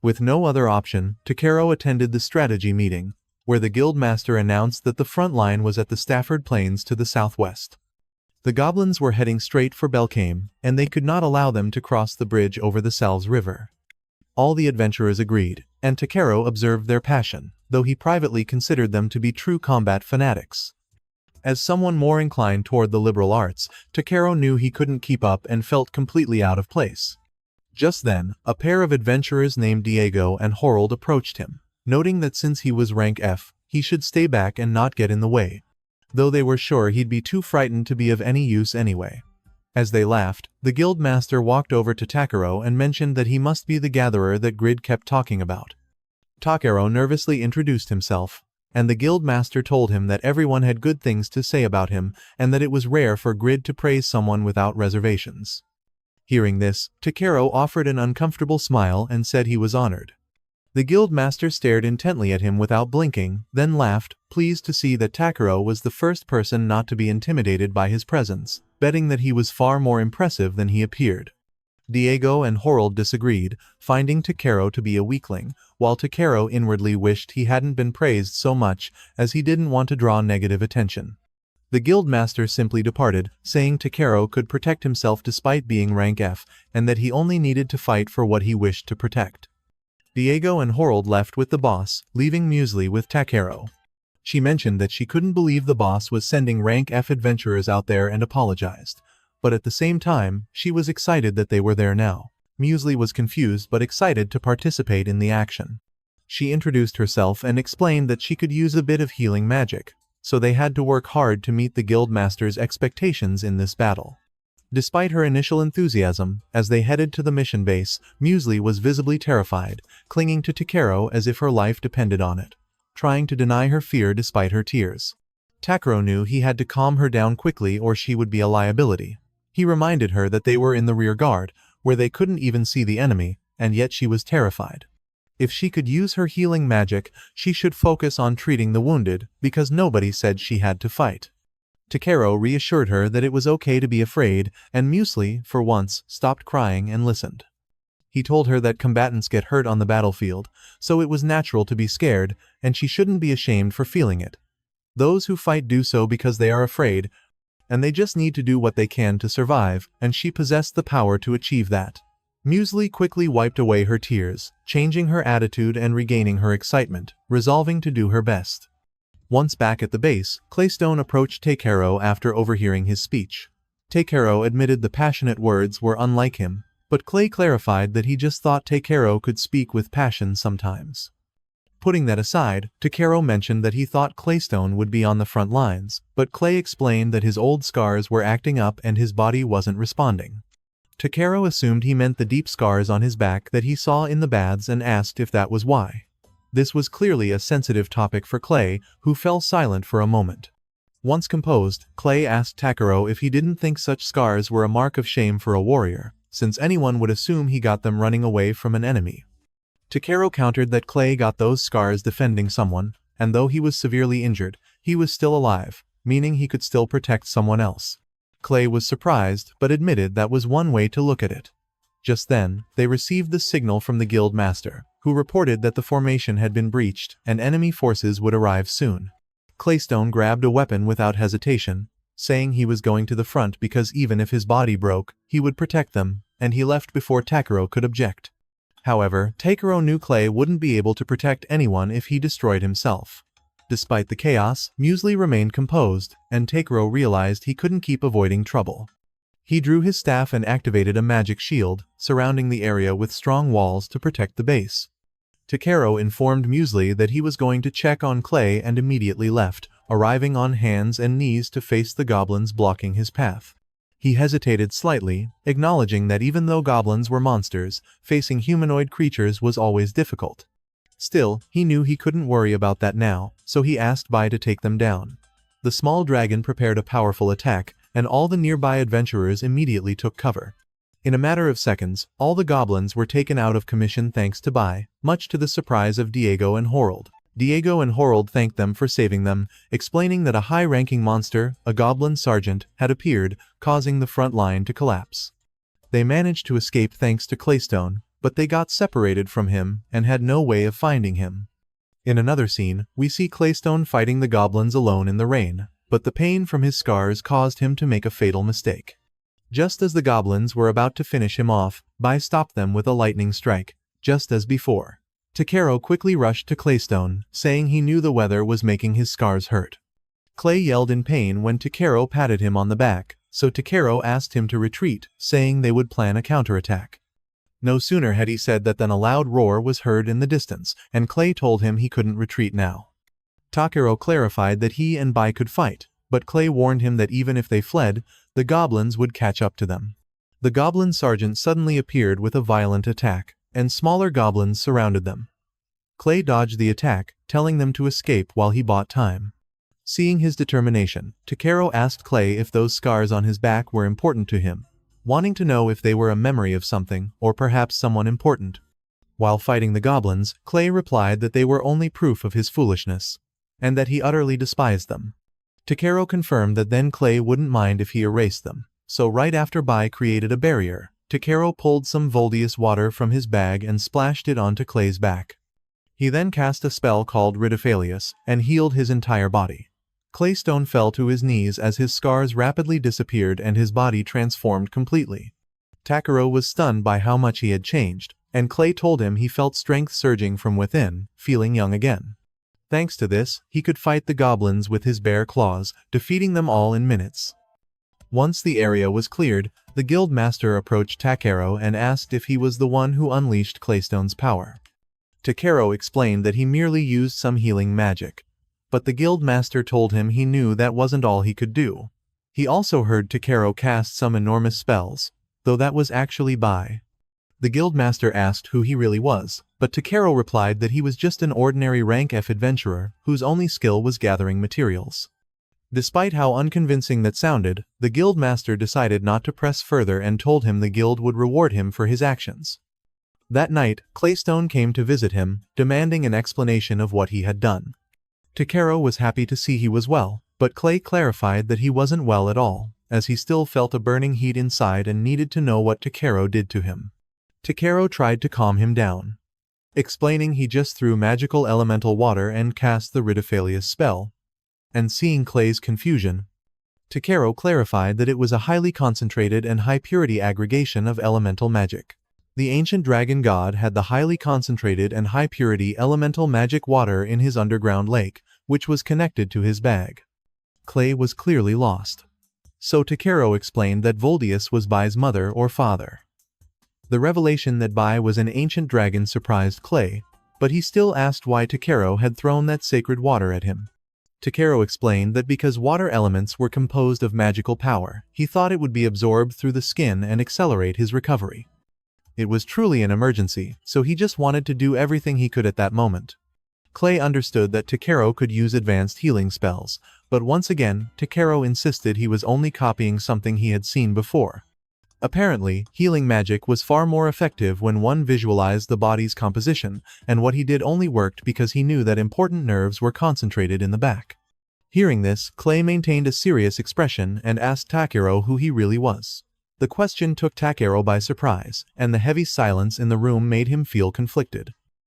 With no other option, Takeru attended the strategy meeting, where the guildmaster announced that the front line was at the Stafford Plains to the southwest. The goblins were heading straight for Belkame, and they could not allow them to cross the bridge over the Salves River. All the adventurers agreed, and Takeru observed their passion, though he privately considered them to be true combat fanatics. As someone more inclined toward the liberal arts, Takeru knew he couldn't keep up and felt completely out of place. Just then, a pair of adventurers named Diego and Harold approached him, noting that since he was rank F, he should stay back and not get in the way, though they were sure he'd be too frightened to be of any use anyway. As they laughed, the guild master walked over to Takaro and mentioned that he must be the gatherer that Grid kept talking about. Takaro nervously introduced himself, and the guild master told him that everyone had good things to say about him and that it was rare for Grid to praise someone without reservations. Hearing this, Takaro offered an uncomfortable smile and said he was honored. The guild master stared intently at him without blinking, then laughed, pleased to see that Takaro was the first person not to be intimidated by his presence, betting that he was far more impressive than he appeared. Diego and Harold disagreed, finding Takaro to be a weakling, while Takaro inwardly wished he hadn't been praised so much, as he didn't want to draw negative attention. The guildmaster simply departed, saying Takaro could protect himself despite being rank F, and that he only needed to fight for what he wished to protect. Diego and Harold left with the boss, leaving Muesli with Takaro. She mentioned that she couldn't believe the boss was sending rank F adventurers out there and apologized. But at the same time, she was excited that they were there now. Muesli was confused but excited to participate in the action. She introduced herself and explained that she could use a bit of healing magic, so they had to work hard to meet the guildmaster's expectations in this battle. Despite her initial enthusiasm, as they headed to the mission base, Muesli was visibly terrified, clinging to Takaro as if her life depended on it, trying to deny her fear despite her tears. Takaro knew he had to calm her down quickly or she would be a liability. He reminded her that they were in the rear guard, where they couldn't even see the enemy, and yet she was terrified. If she could use her healing magic, she should focus on treating the wounded, because nobody said she had to fight. Takaro reassured her that it was okay to be afraid, and Muesli, for once, stopped crying and listened. He told her that combatants get hurt on the battlefield, so it was natural to be scared, and she shouldn't be ashamed for feeling it. Those who fight do so because they are afraid, and they just need to do what they can to survive, and she possessed the power to achieve that. Muesli quickly wiped away her tears, changing her attitude and regaining her excitement, resolving to do her best. Once back at the base, Claystone approached Takaro after overhearing his speech. Takaro admitted the passionate words were unlike him, but Clay clarified that he just thought Takaro could speak with passion sometimes. Putting that aside, Takaro mentioned that he thought Claystone would be on the front lines, but Clay explained that his old scars were acting up and his body wasn't responding. Takaro assumed he meant the deep scars on his back that he saw in the baths and asked if that was why. This was clearly a sensitive topic for Clay, who fell silent for a moment. Once composed, Clay asked Takaro if he didn't think such scars were a mark of shame for a warrior, since anyone would assume he got them running away from an enemy. Takaro countered that Clay got those scars defending someone, and though he was severely injured, he was still alive, meaning he could still protect someone else. Clay was surprised, but admitted that was one way to look at it. Just then, they received the signal from the guild master, who reported that the formation had been breached and enemy forces would arrive soon. Claystone grabbed a weapon without hesitation, saying he was going to the front because even if his body broke, he would protect them, and he left before Takaro could object. However, Takaro knew Clay wouldn't be able to protect anyone if he destroyed himself. Despite the chaos, Muesli remained composed, and Takaro realized he couldn't keep avoiding trouble. He drew his staff and activated a magic shield, surrounding the area with strong walls to protect the base. Takaro informed Muesli that he was going to check on Clay and immediately left, arriving on hands and knees to face the goblins blocking his path. He hesitated slightly, acknowledging that even though goblins were monsters, facing humanoid creatures was always difficult. Still, he knew he couldn't worry about that now, so he asked Bai to take them down. The small dragon prepared a powerful attack, and all the nearby adventurers immediately took cover. In a matter of seconds, all the goblins were taken out of commission thanks to Bai, much to the surprise of Diego and Harold. Diego and Harold thanked them for saving them, explaining that a high-ranking monster, a goblin sergeant, had appeared, causing the front line to collapse. They managed to escape thanks to Claystone, but they got separated from him and had no way of finding him. In another scene, we see Claystone fighting the goblins alone in the rain, but the pain from his scars caused him to make a fatal mistake. Just as the goblins were about to finish him off, Bai stopped them with a lightning strike, just as before. Takaro quickly rushed to Claystone, saying he knew the weather was making his scars hurt. Clay yelled in pain when Takaro patted him on the back, so Takaro asked him to retreat, saying they would plan a counterattack. No sooner had he said that than a loud roar was heard in the distance, and Clay told him he couldn't retreat now. Takero clarified that he and Bai could fight, but Clay warned him that even if they fled, the goblins would catch up to them. The goblin sergeant suddenly appeared with a violent attack, and smaller goblins surrounded them. Clay dodged the attack, telling them to escape while he bought time. Seeing his determination, Takero asked Clay if those scars on his back were important to him, wanting to know if they were a memory of something, or perhaps someone important. While fighting the goblins, Clay replied that they were only proof of his foolishness, and that he utterly despised them. Takero confirmed that then Clay wouldn't mind if he erased them, so right after Bai created a barrier, Takero pulled some Voldius water from his bag and splashed it onto Clay's back. He then cast a spell called Ridiphalius, and healed his entire body. Claystone fell to his knees as his scars rapidly disappeared and his body transformed completely. Takero was stunned by how much he had changed, and Clay told him he felt strength surging from within, feeling young again. Thanks to this, he could fight the goblins with his bare claws, defeating them all in minutes. Once the area was cleared, the guild master approached Takero and asked if he was the one who unleashed Claystone's power. Takero explained that he merely used some healing magic, but the guild master told him he knew that wasn't all he could do. He also heard Takero cast some enormous spells, though that was actually Bai. The guild master asked who he really was, but Takero replied that he was just an ordinary rank F adventurer whose only skill was gathering materials. Despite how unconvincing that sounded, the guild master decided not to press further and told him the guild would reward him for his actions. That night, Claystone came to visit him, demanding an explanation of what he had done. Takero was happy to see he was well, but Clay clarified that he wasn't well at all, as he still felt a burning heat inside and needed to know what Takero did to him. Takero tried to calm him down, explaining he just threw magical elemental water and cast the Ridiphalius spell. And seeing Clay's confusion, Takero clarified that it was a highly concentrated and high-purity aggregation of elemental magic. The ancient dragon god had the highly concentrated and high-purity elemental magic water in his underground lake, which was connected to his bag. Clay was clearly lost. So Takero explained that Voldius was Bai's mother or father. The revelation that Bai was an ancient dragon surprised Clay, but he still asked why Takero had thrown that sacred water at him. Takero explained that because water elements were composed of magical power, he thought it would be absorbed through the skin and accelerate his recovery. It was truly an emergency, so he just wanted to do everything he could at that moment. Clay understood that Takero could use advanced healing spells, but once again, Takero insisted he was only copying something he had seen before. Apparently, healing magic was far more effective when one visualized the body's composition, and what he did only worked because he knew that important nerves were concentrated in the back. Hearing this, Clay maintained a serious expression and asked Takero who he really was. The question took Takero by surprise, and the heavy silence in the room made him feel conflicted.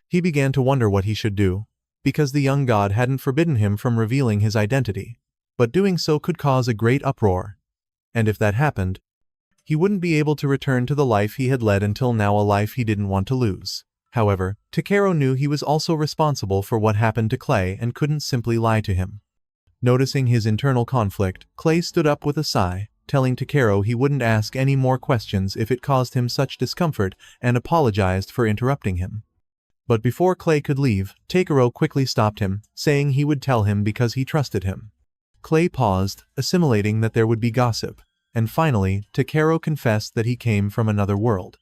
He began to wonder what he should do, because the young god hadn't forbidden him from revealing his identity, but doing so could cause a great uproar. And if that happened, he wouldn't be able to return to the life he had led until now, a life he didn't want to lose. However, Takero knew he was also responsible for what happened to Clay and couldn't simply lie to him. Noticing his internal conflict, Clay stood up with a sigh, telling Takero he wouldn't ask any more questions if it caused him such discomfort, and apologized for interrupting him. But before Clay could leave, Takero quickly stopped him, saying he would tell him because he trusted him. Clay paused, assimilating that there would be gossip, and finally, Takero confessed that he came from another world.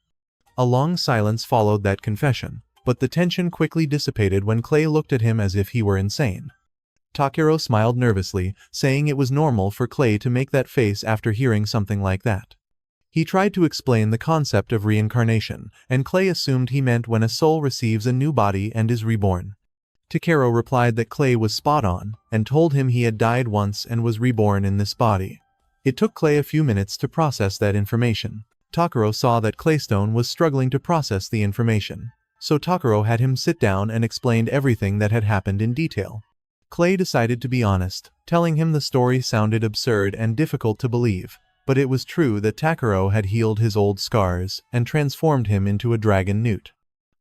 A long silence followed that confession, but the tension quickly dissipated when Clay looked at him as if he were insane. Takero smiled nervously, saying it was normal for Clay to make that face after hearing something like that. He tried to explain the concept of reincarnation, and Clay assumed he meant when a soul receives a new body and is reborn. Takero replied that Clay was spot on, and told him he had died once and was reborn in this body. It took Clay a few minutes to process that information. Takero saw that Claystone was struggling to process the information, so Takero had him sit down and explained everything that had happened in detail. Clay decided to be honest, telling him the story sounded absurd and difficult to believe, but it was true that Takero had healed his old scars and transformed him into a dragon newt.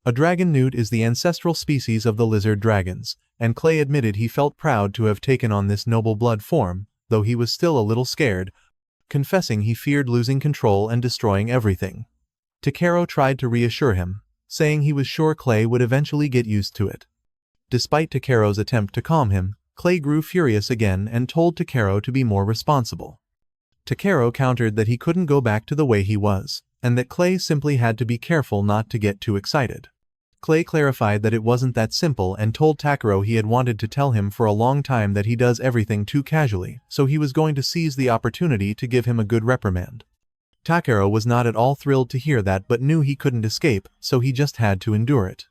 A dragon newt is the ancestral species of the lizard dragons, and Clay admitted he felt proud to have taken on this noble blood form, though he was still a little scared, confessing he feared losing control and destroying everything. Takero tried to reassure him, saying he was sure Clay would eventually get used to it. Despite Takero's attempt to calm him, Clay grew furious again and told Takero to be more responsible. Takero countered that he couldn't go back to the way he was, and that Clay simply had to be careful not to get too excited. Clay clarified that it wasn't that simple and told Takero he had wanted to tell him for a long time that he does everything too casually, so he was going to seize the opportunity to give him a good reprimand. Takero was not at all thrilled to hear that but knew he couldn't escape, so he just had to endure it.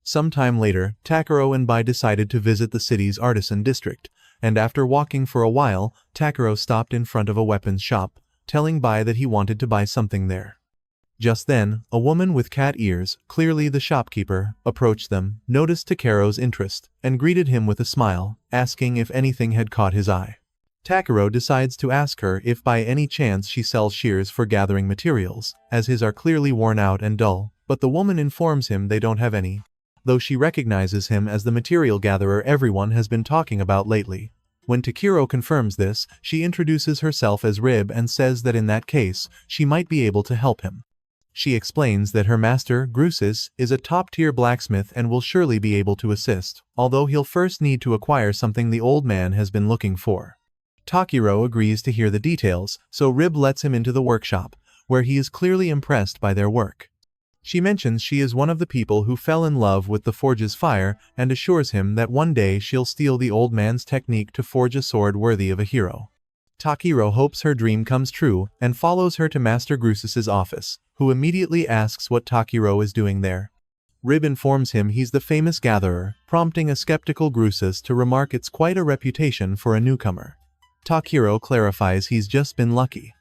Some time later, Takero and Bai decided to visit the city's artisan district, and after walking for a while, Takero stopped in front of a weapons shop, telling Bai that he wanted to buy something there. Just then, a woman with cat ears, clearly the shopkeeper, approached them, noticed Takero's interest, and greeted him with a smile, asking if anything had caught his eye. Takero decides to ask her if by any chance she sells shears for gathering materials, as his are clearly worn out and dull, but the woman informs him they don't have any, though she recognizes him as the material gatherer everyone has been talking about lately. When Takero confirms this, she introduces herself as Rib and says that in that case, she might be able to help him. She explains that her master, Grusis, is a top-tier blacksmith and will surely be able to assist, although he'll first need to acquire something the old man has been looking for. Takero agrees to hear the details, so Rib lets him into the workshop, where he is clearly impressed by their work. She mentions she is one of the people who fell in love with the forge's fire and assures him that one day she'll steal the old man's technique to forge a sword worthy of a hero. Takero hopes her dream comes true and follows her to Master Grusis's office, who immediately asks what Takero is doing there. Rib informs him he's the famous gatherer, prompting a skeptical Grusis to remark it's quite a reputation for a newcomer. Takero clarifies he's just been lucky.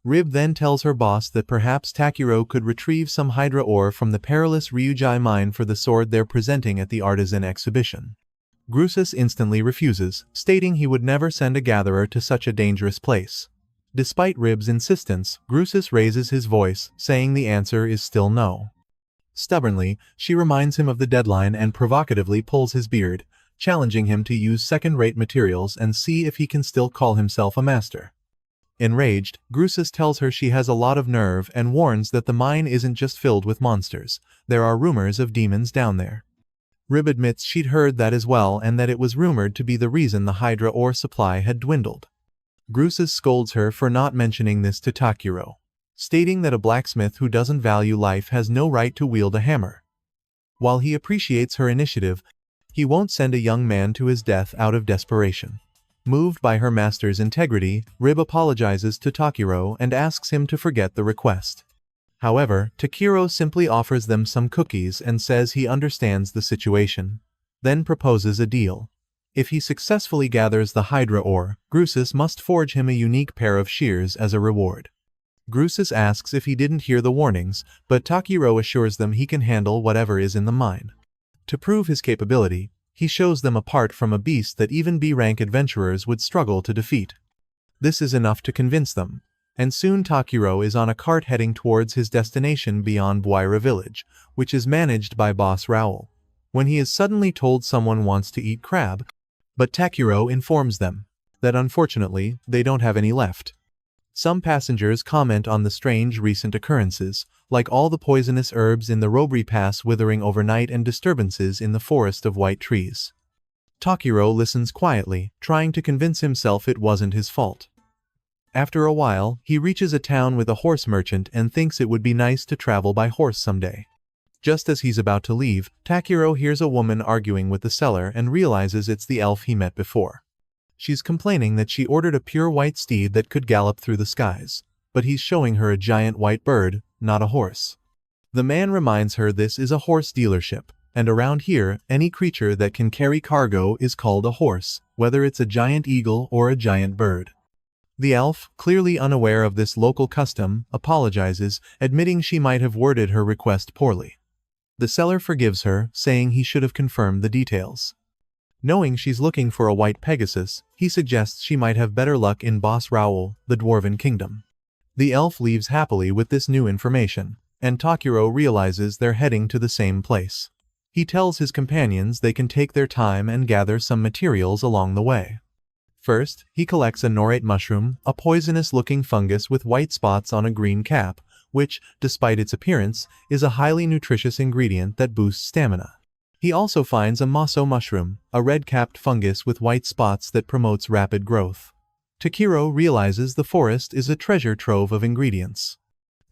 Rib then tells her boss that perhaps Takero could retrieve some Hydra ore from the perilous Ryujai mine for the sword they're presenting at the artisan exhibition. Grusis instantly refuses, stating he would never send a gatherer to such a dangerous place. Despite Rib's insistence, Grusis raises his voice, saying the answer is still no. Stubbornly, she reminds him of the deadline and provocatively pulls his beard, challenging him to use second-rate materials and see if he can still call himself a master. Enraged, Grusis tells her she has a lot of nerve and warns that the mine isn't just filled with monsters, there are rumors of demons down there. Rib admits she'd heard that as well and that it was rumored to be the reason the Hydra ore supply had dwindled. Grusis scolds her for not mentioning this to Takero, stating that a blacksmith who doesn't value life has no right to wield a hammer. While he appreciates her initiative, he won't send a young man to his death out of desperation. Moved by her master's integrity, Rib apologizes to Takero and asks him to forget the request. However, Takero simply offers them some cookies and says he understands the situation, then proposes a deal. If he successfully gathers the Hydra ore, Grusis must forge him a unique pair of shears as a reward. Grusis asks if he didn't hear the warnings, but Takero assures them he can handle whatever is in the mine. To prove his capability, he shows them a part from a beast that even B-rank adventurers would struggle to defeat. This is enough to convince them, and soon Takero is on a cart heading towards his destination beyond Buira village, which is managed by boss Raoul, when he is suddenly told someone wants to eat crab, but Takero informs them that unfortunately they don't have any left. Some passengers comment on the strange recent occurrences, like all the poisonous herbs in the Robri Pass withering overnight and disturbances in the forest of white trees. Takero listens quietly, trying to convince himself it wasn't his fault. After a while, he reaches a town with a horse merchant and thinks it would be nice to travel by horse someday. Just as he's about to leave, Takero hears a woman arguing with the seller and realizes it's the elf he met before. She's complaining that she ordered a pure white steed that could gallop through the skies, but he's showing her a giant white bird, not a horse. The man reminds her this is a horse dealership, and around here, any creature that can carry cargo is called a horse, whether it's a giant eagle or a giant bird. The elf, clearly unaware of this local custom, apologizes, admitting she might have worded her request poorly. The seller forgives her, saying he should have confirmed the details. Knowing she's looking for a white Pegasus, he suggests she might have better luck in Boss Raoul, the Dwarven Kingdom. The elf leaves happily with this new information, and Takero realizes they're heading to the same place. He tells his companions they can take their time and gather some materials along the way. First, he collects a norate mushroom, a poisonous-looking fungus with white spots on a green cap, which, despite its appearance, is a highly nutritious ingredient that boosts stamina. He also finds a maso mushroom, a red-capped fungus with white spots that promotes rapid growth. Takiro realizes the forest is a treasure trove of ingredients.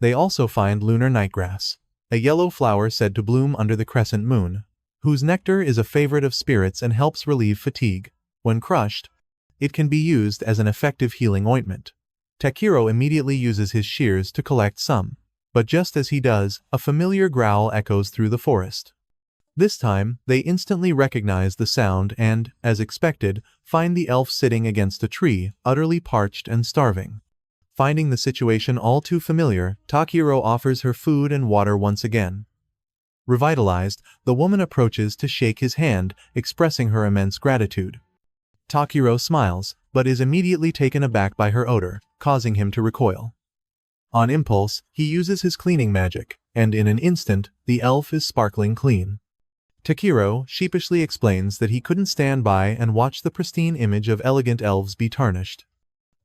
They also find lunar nightgrass, a yellow flower said to bloom under the crescent moon, whose nectar is a favorite of spirits and helps relieve fatigue. When crushed, it can be used as an effective healing ointment. Takiro immediately uses his shears to collect some, but just as he does, a familiar growl echoes through the forest. This time, they instantly recognize the sound and, as expected, find the elf sitting against a tree, utterly parched and starving. Finding the situation all too familiar, Takiro offers her food and water once again. Revitalized, the woman approaches to shake his hand, expressing her immense gratitude. Takiro smiles, but is immediately taken aback by her odor, causing him to recoil. On impulse, he uses his cleaning magic, and in an instant, the elf is sparkling clean. Takiro sheepishly explains that he couldn't stand by and watch the pristine image of elegant elves be tarnished.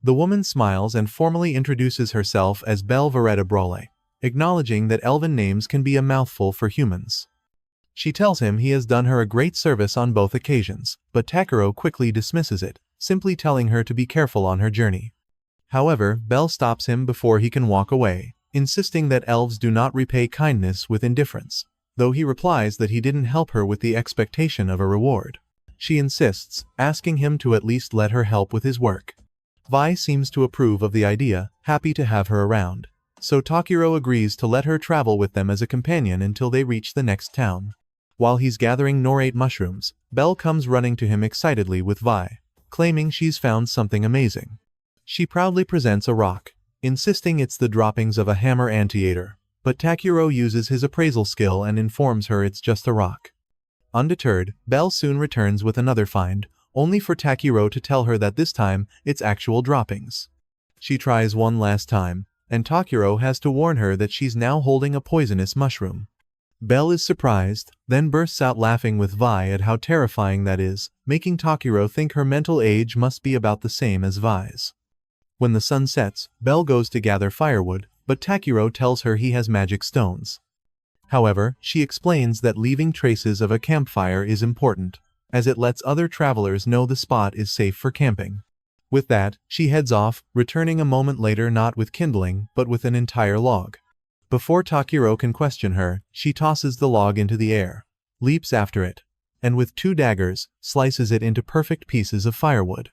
The woman smiles and formally introduces herself as Belle Veretta Brole, acknowledging that elven names can be a mouthful for humans. She tells him he has done her a great service on both occasions, but Takiro quickly dismisses it, simply telling her to be careful on her journey. However, Belle stops him before he can walk away, insisting that elves do not repay kindness with indifference, though he replies that he didn't help her with the expectation of a reward. She insists, asking him to at least let her help with his work. Vi seems to approve of the idea, happy to have her around, so Takiro agrees to let her travel with them as a companion until they reach the next town. While he's gathering norate mushrooms, Belle comes running to him excitedly with Vi, claiming she's found something amazing. She proudly presents a rock, insisting it's the droppings of a hammer anteater, but Takiro uses his appraisal skill and informs her it's just a rock. Undeterred, Belle soon returns with another find, only for Takiro to tell her that this time, it's actual droppings. She tries one last time, and Takiro has to warn her that she's now holding a poisonous mushroom. Belle is surprised, then bursts out laughing with Vi at how terrifying that is, making Takiro think her mental age must be about the same as Vi's. When the sun sets, Belle goes to gather firewood, but Takiro tells her he has magic stones. However, she explains that leaving traces of a campfire is important, as it lets other travelers know the spot is safe for camping. With that, she heads off, returning a moment later not with kindling, but with an entire log. Before Takiro can question her, she tosses the log into the air, leaps after it, and with 2 daggers, slices it into perfect pieces of firewood.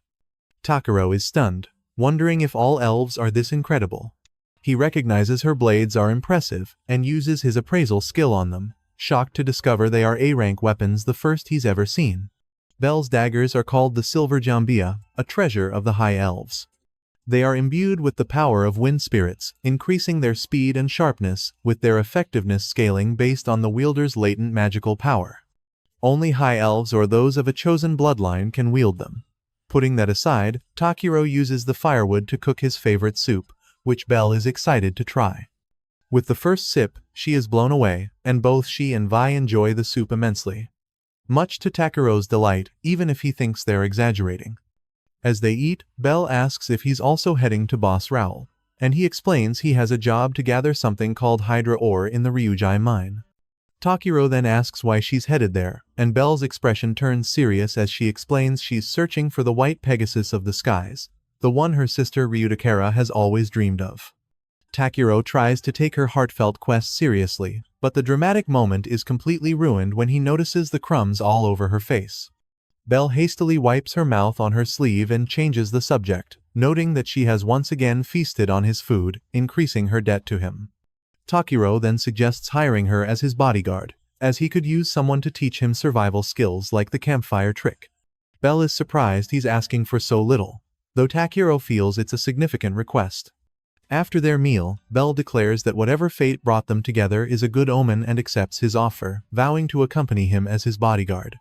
Takiro is stunned, wondering if all elves are this incredible. He recognizes her blades are impressive, and uses his appraisal skill on them, shocked to discover they are A-rank weapons, the first he's ever seen. Belle's daggers are called the Silver Jambia, a treasure of the High Elves. They are imbued with the power of wind spirits, increasing their speed and sharpness, with their effectiveness scaling based on the wielder's latent magical power. Only High Elves or those of a chosen bloodline can wield them. Putting that aside, Takiro uses the firewood to cook his favorite soup, which Belle is excited to try. With the first sip, she is blown away, and both she and Vi enjoy the soup immensely. Much to Takiro's delight, even if he thinks they're exaggerating. As they eat, Belle asks if he's also heading to Boss Raoul, and he explains he has a job to gather something called Hydra ore in the Ryujai mine. Takiro then asks why she's headed there, and Belle's expression turns serious as she explains she's searching for the white Pegasus of the skies, the one her sister Ryutakara has always dreamed of. Takiro tries to take her heartfelt quest seriously, but the dramatic moment is completely ruined when he notices the crumbs all over her face. Belle hastily wipes her mouth on her sleeve and changes the subject, noting that she has once again feasted on his food, increasing her debt to him. Takiro then suggests hiring her as his bodyguard, as he could use someone to teach him survival skills like the campfire trick. Belle is surprised he's asking for so little, though Takiro feels it's a significant request. After their meal, Belle declares that whatever fate brought them together is a good omen and accepts his offer, vowing to accompany him as his bodyguard.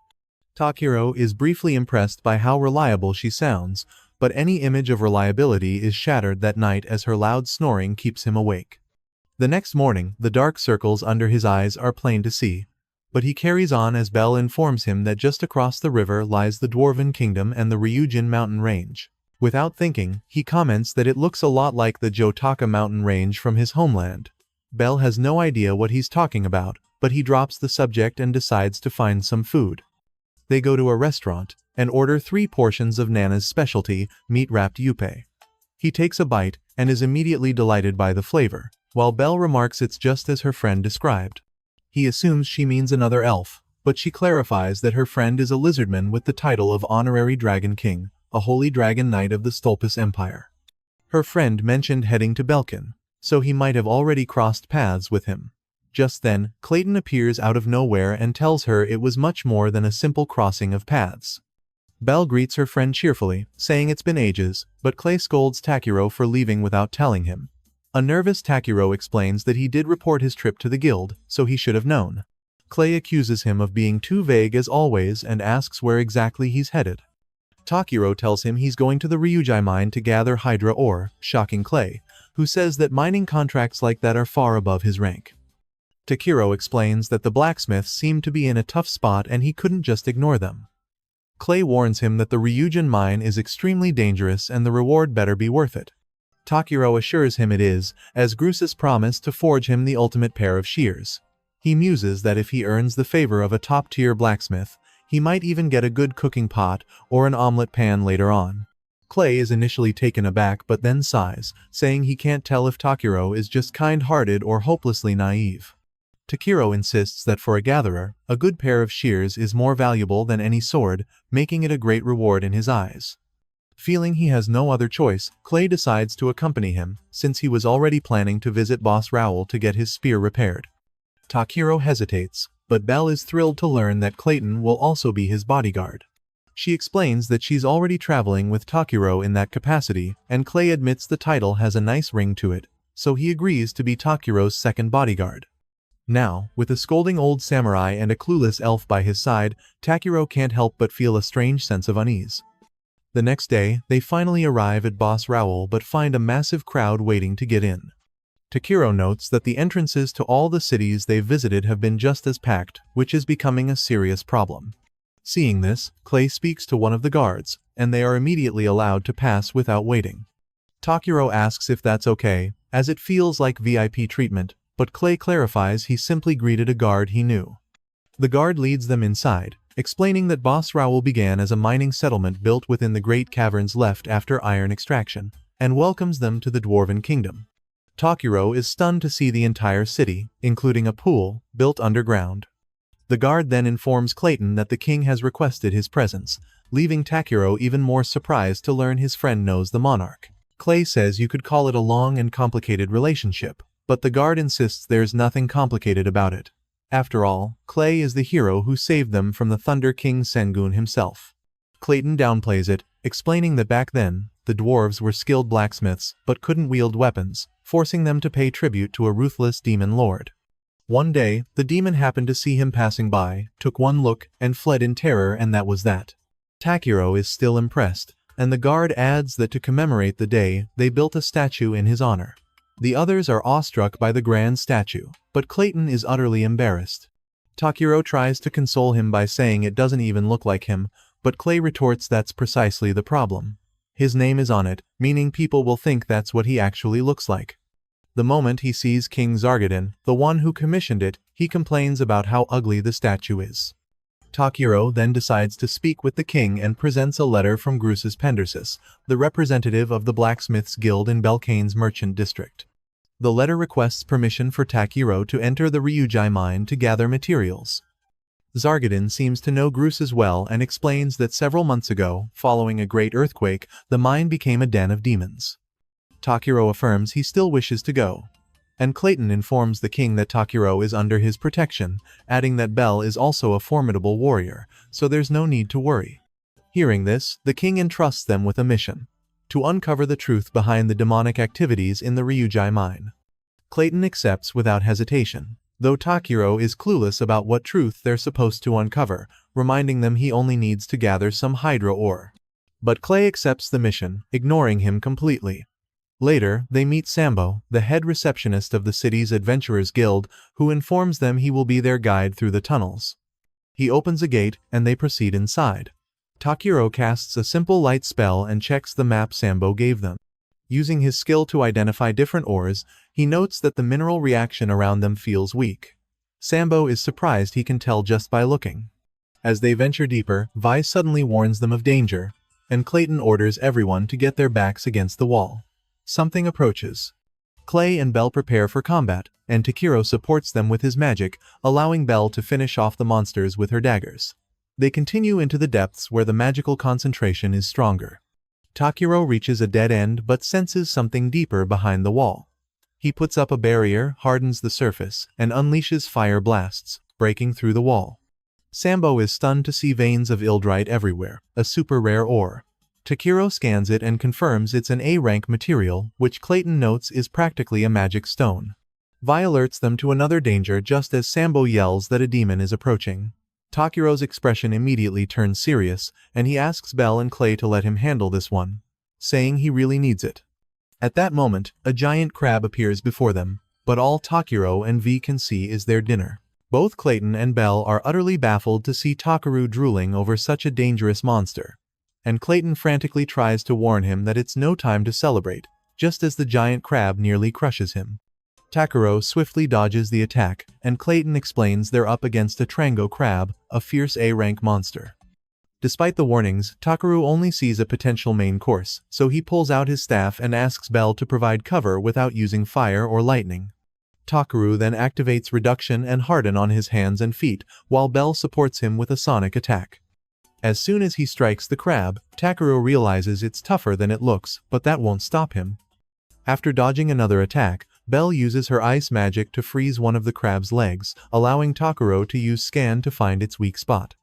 Takiro is briefly impressed by how reliable she sounds, but any image of reliability is shattered that night as her loud snoring keeps him awake. The next morning, the dark circles under his eyes are plain to see, but he carries on as Belle informs him that just across the river lies the Dwarven Kingdom and the Ryujin mountain range. Without thinking, he comments that it looks a lot like the Jotaka mountain range from his homeland, Bell has no idea what he's talking about, but he drops the subject and decides to find some food. They go to a restaurant and order 3 portions of Nana's specialty, meat-wrapped yuppie. He takes a bite and is immediately delighted by the flavor, while Belle remarks it's just as her friend described. He assumes she means another elf, but she clarifies that her friend is a lizardman with the title of Honorary Dragon King, a holy dragon knight of the Stolpus Empire. Her friend mentioned heading to Belkin, so he might have already crossed paths with him. Just then, Clayton appears out of nowhere and tells her it was much more than a simple crossing of paths. Belle greets her friend cheerfully, saying it's been ages, but Clay scolds Takiro for leaving without telling him. A nervous Takiro explains that he did report his trip to the guild, so he should have known. Clay accuses him of being too vague as always and asks where exactly he's headed. Takiro tells him he's going to the Ryujai mine to gather Hydra ore, shocking Clay, who says that mining contracts like that are far above his rank. Takiro explains that the blacksmiths seem to be in a tough spot and he couldn't just ignore them. Clay warns him that the Ryujin mine is extremely dangerous and the reward better be worth it. Takiro assures him it is, as Grusus promised to forge him the ultimate pair of shears. He muses that if he earns the favor of a top-tier blacksmith, he might even get a good cooking pot or an omelet pan later on. Clay is initially taken aback but then sighs, saying he can't tell if Takiro is just kind-hearted or hopelessly naive. Takiro insists that for a gatherer, a good pair of shears is more valuable than any sword, making it a great reward in his eyes. Feeling he has no other choice, Clay decides to accompany him, since he was already planning to visit Boss Raoul to get his spear repaired. Takiro hesitates, but Belle is thrilled to learn that Clayton will also be his bodyguard. She explains that she's already traveling with Takiro in that capacity, and Clay admits the title has a nice ring to it, so he agrees to be Takiro's second bodyguard. Now, with a scolding old samurai and a clueless elf by his side, Takiro can't help but feel a strange sense of unease. The next day, they finally arrive at Boss Raoul but find a massive crowd waiting to get in. Takiro notes that the entrances to all the cities they've visited have been just as packed, which is becoming a serious problem. Seeing this, Clay speaks to one of the guards, and they are immediately allowed to pass without waiting. Takiro asks if that's okay, as it feels like VIP treatment, but Clay clarifies he simply greeted a guard he knew. The guard leads them inside, explaining that Boss Raoul began as a mining settlement built within the great caverns left after iron extraction, and welcomes them to the Dwarven Kingdom. Takiro is stunned to see the entire city, including a pool, built underground. The guard then informs Clayton that the king has requested his presence, leaving Takiro even more surprised to learn his friend knows the monarch. Clay says you could call it a long and complicated relationship, but the guard insists there's nothing complicated about it. After all, Clay is the hero who saved them from the Thunder King Sengun himself. Clayton downplays it, explaining that back then, the dwarves were skilled blacksmiths but couldn't wield weapons, forcing them to pay tribute to a ruthless demon lord. One day, the demon happened to see him passing by, took one look, and fled in terror, and that was that. Takiro is still impressed, and the guard adds that to commemorate the day, they built a statue in his honor. The others are awestruck by the grand statue, but Clayton is utterly embarrassed. Takiro tries to console him by saying it doesn't even look like him, but Clay retorts that's precisely the problem. His name is on it, meaning people will think that's what he actually looks like. The moment he sees King Zargadin, the one who commissioned it, he complains about how ugly the statue is. Takiro then decides to speak with the king and presents a letter from Grusus Pendersus, the representative of the Blacksmiths Guild in Belkane's merchant district. The letter requests permission for Takiro to enter the Ryujai mine to gather materials. Zargadin seems to know Grusus well and explains that several months ago, following a great earthquake, the mine became a den of demons. Takiro affirms he still wishes to go. And Clayton informs the king that Takiro is under his protection, adding that Belle is also a formidable warrior, so there's no need to worry. Hearing this, the king entrusts them with a mission: to uncover the truth behind the demonic activities in the Ryujai mine. Clayton accepts without hesitation, though Takiro is clueless about what truth they're supposed to uncover, reminding them he only needs to gather some Hydra ore. But Clay accepts the mission, ignoring him completely. Later, they meet Sambo, the head receptionist of the city's Adventurers Guild, who informs them he will be their guide through the tunnels. He opens a gate, and they proceed inside. Takiro casts a simple light spell and checks the map Sambo gave them. Using his skill to identify different ores, he notes that the mineral reaction around them feels weak. Sambo is surprised he can tell just by looking. As they venture deeper, Vi suddenly warns them of danger, and Clayton orders everyone to get their backs against the wall. Something approaches. Clay and Bell prepare for combat, and Takiro supports them with his magic, allowing Bell to finish off the monsters with her daggers. They continue into the depths where the magical concentration is stronger. Takiro reaches a dead end but senses something deeper behind the wall. He puts up a barrier, hardens the surface, and unleashes fire blasts, breaking through the wall. Sambo is stunned to see veins of Ildrite everywhere, a super rare ore. Takiro scans it and confirms it's an A-rank material, which Clayton notes is practically a magic stone. Vi alerts them to another danger just as Sambo yells that a demon is approaching. Takiro's expression immediately turns serious, and he asks Bell and Clay to let him handle this one, saying he really needs it. At that moment, a giant crab appears before them, but all Takiro and V can see is their dinner. Both Clayton and Bell are utterly baffled to see Takeru drooling over such a dangerous monster, and Clayton frantically tries to warn him that it's no time to celebrate, just as the giant crab nearly crushes him. Takiro swiftly dodges the attack, and Clayton explains they're up against a Trango crab, a fierce A-rank monster. Despite the warnings, Takeru only sees a potential main course, so he pulls out his staff and asks Bell to provide cover without using fire or lightning. Takeru then activates reduction and harden on his hands and feet, while Bell supports him with a sonic attack. As soon as he strikes the crab, Takeru realizes it's tougher than it looks, but that won't stop him. After dodging another attack, Bell uses her ice magic to freeze one of the crab's legs, allowing Takiro to use scan to find its weak spot.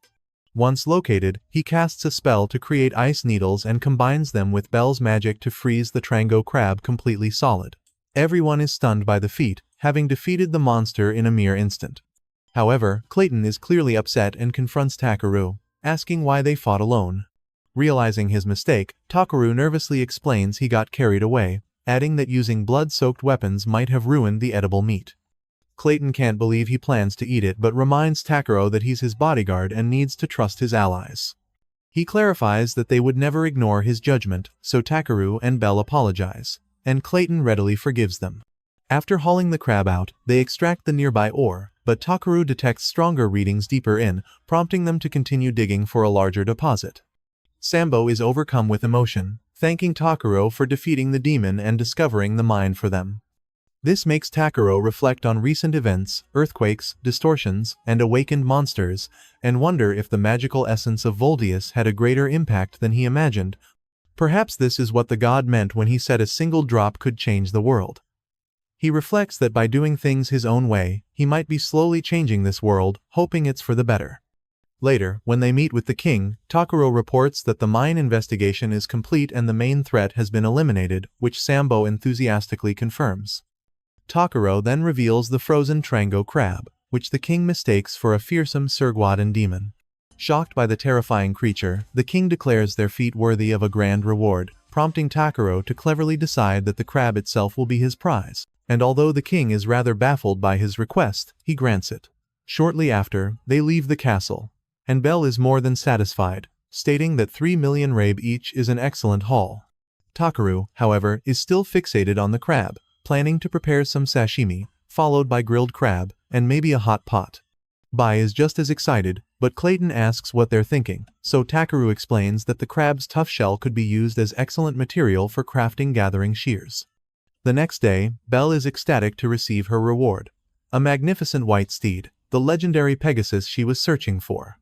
Once located, he casts a spell to create ice needles and combines them with Bell's magic to freeze the Trango crab completely solid. Everyone is stunned by the feat, having defeated the monster in a mere instant. However, Clayton is clearly upset and confronts Takeru, asking why they fought alone. Realizing his mistake, Takeru nervously explains he got carried away, adding that using blood-soaked weapons might have ruined the edible meat. Clayton can't believe he plans to eat it but reminds Takiro that he's his bodyguard and needs to trust his allies. He clarifies that they would never ignore his judgment, so Takeru and Bell apologize, and Clayton readily forgives them. After hauling the crab out, they extract the nearby ore, but Takeru detects stronger readings deeper in, prompting them to continue digging for a larger deposit. Sambo is overcome with emotion, thanking Takiro for defeating the demon and discovering the mine for them. This makes Takiro reflect on recent events, earthquakes, distortions, and awakened monsters, and wonder if the magical essence of Voldius had a greater impact than he imagined. Perhaps this is what the god meant when he said a single drop could change the world. He reflects that by doing things his own way, he might be slowly changing this world, hoping it's for the better. Later, when they meet with the king, Takiro reports that the mine investigation is complete and the main threat has been eliminated, which Sambo enthusiastically confirms. Takiro then reveals the frozen Trango crab, which the king mistakes for a fearsome Surguadan demon. Shocked by the terrifying creature, the king declares their feat worthy of a grand reward, prompting Takiro to cleverly decide that the crab itself will be his prize, and although the king is rather baffled by his request, he grants it. Shortly after, they leave the castle, and Bell is more than satisfied, stating that 3 million rabe each is an excellent haul. Takeru, however, is still fixated on the crab, planning to prepare some sashimi, followed by grilled crab, and maybe a hot pot. Bai is just as excited, but Clayton asks what they're thinking, so Takeru explains that the crab's tough shell could be used as excellent material for crafting gathering shears. The next day, Belle is ecstatic to receive her reward. A magnificent white steed, the legendary Pegasus she was searching for.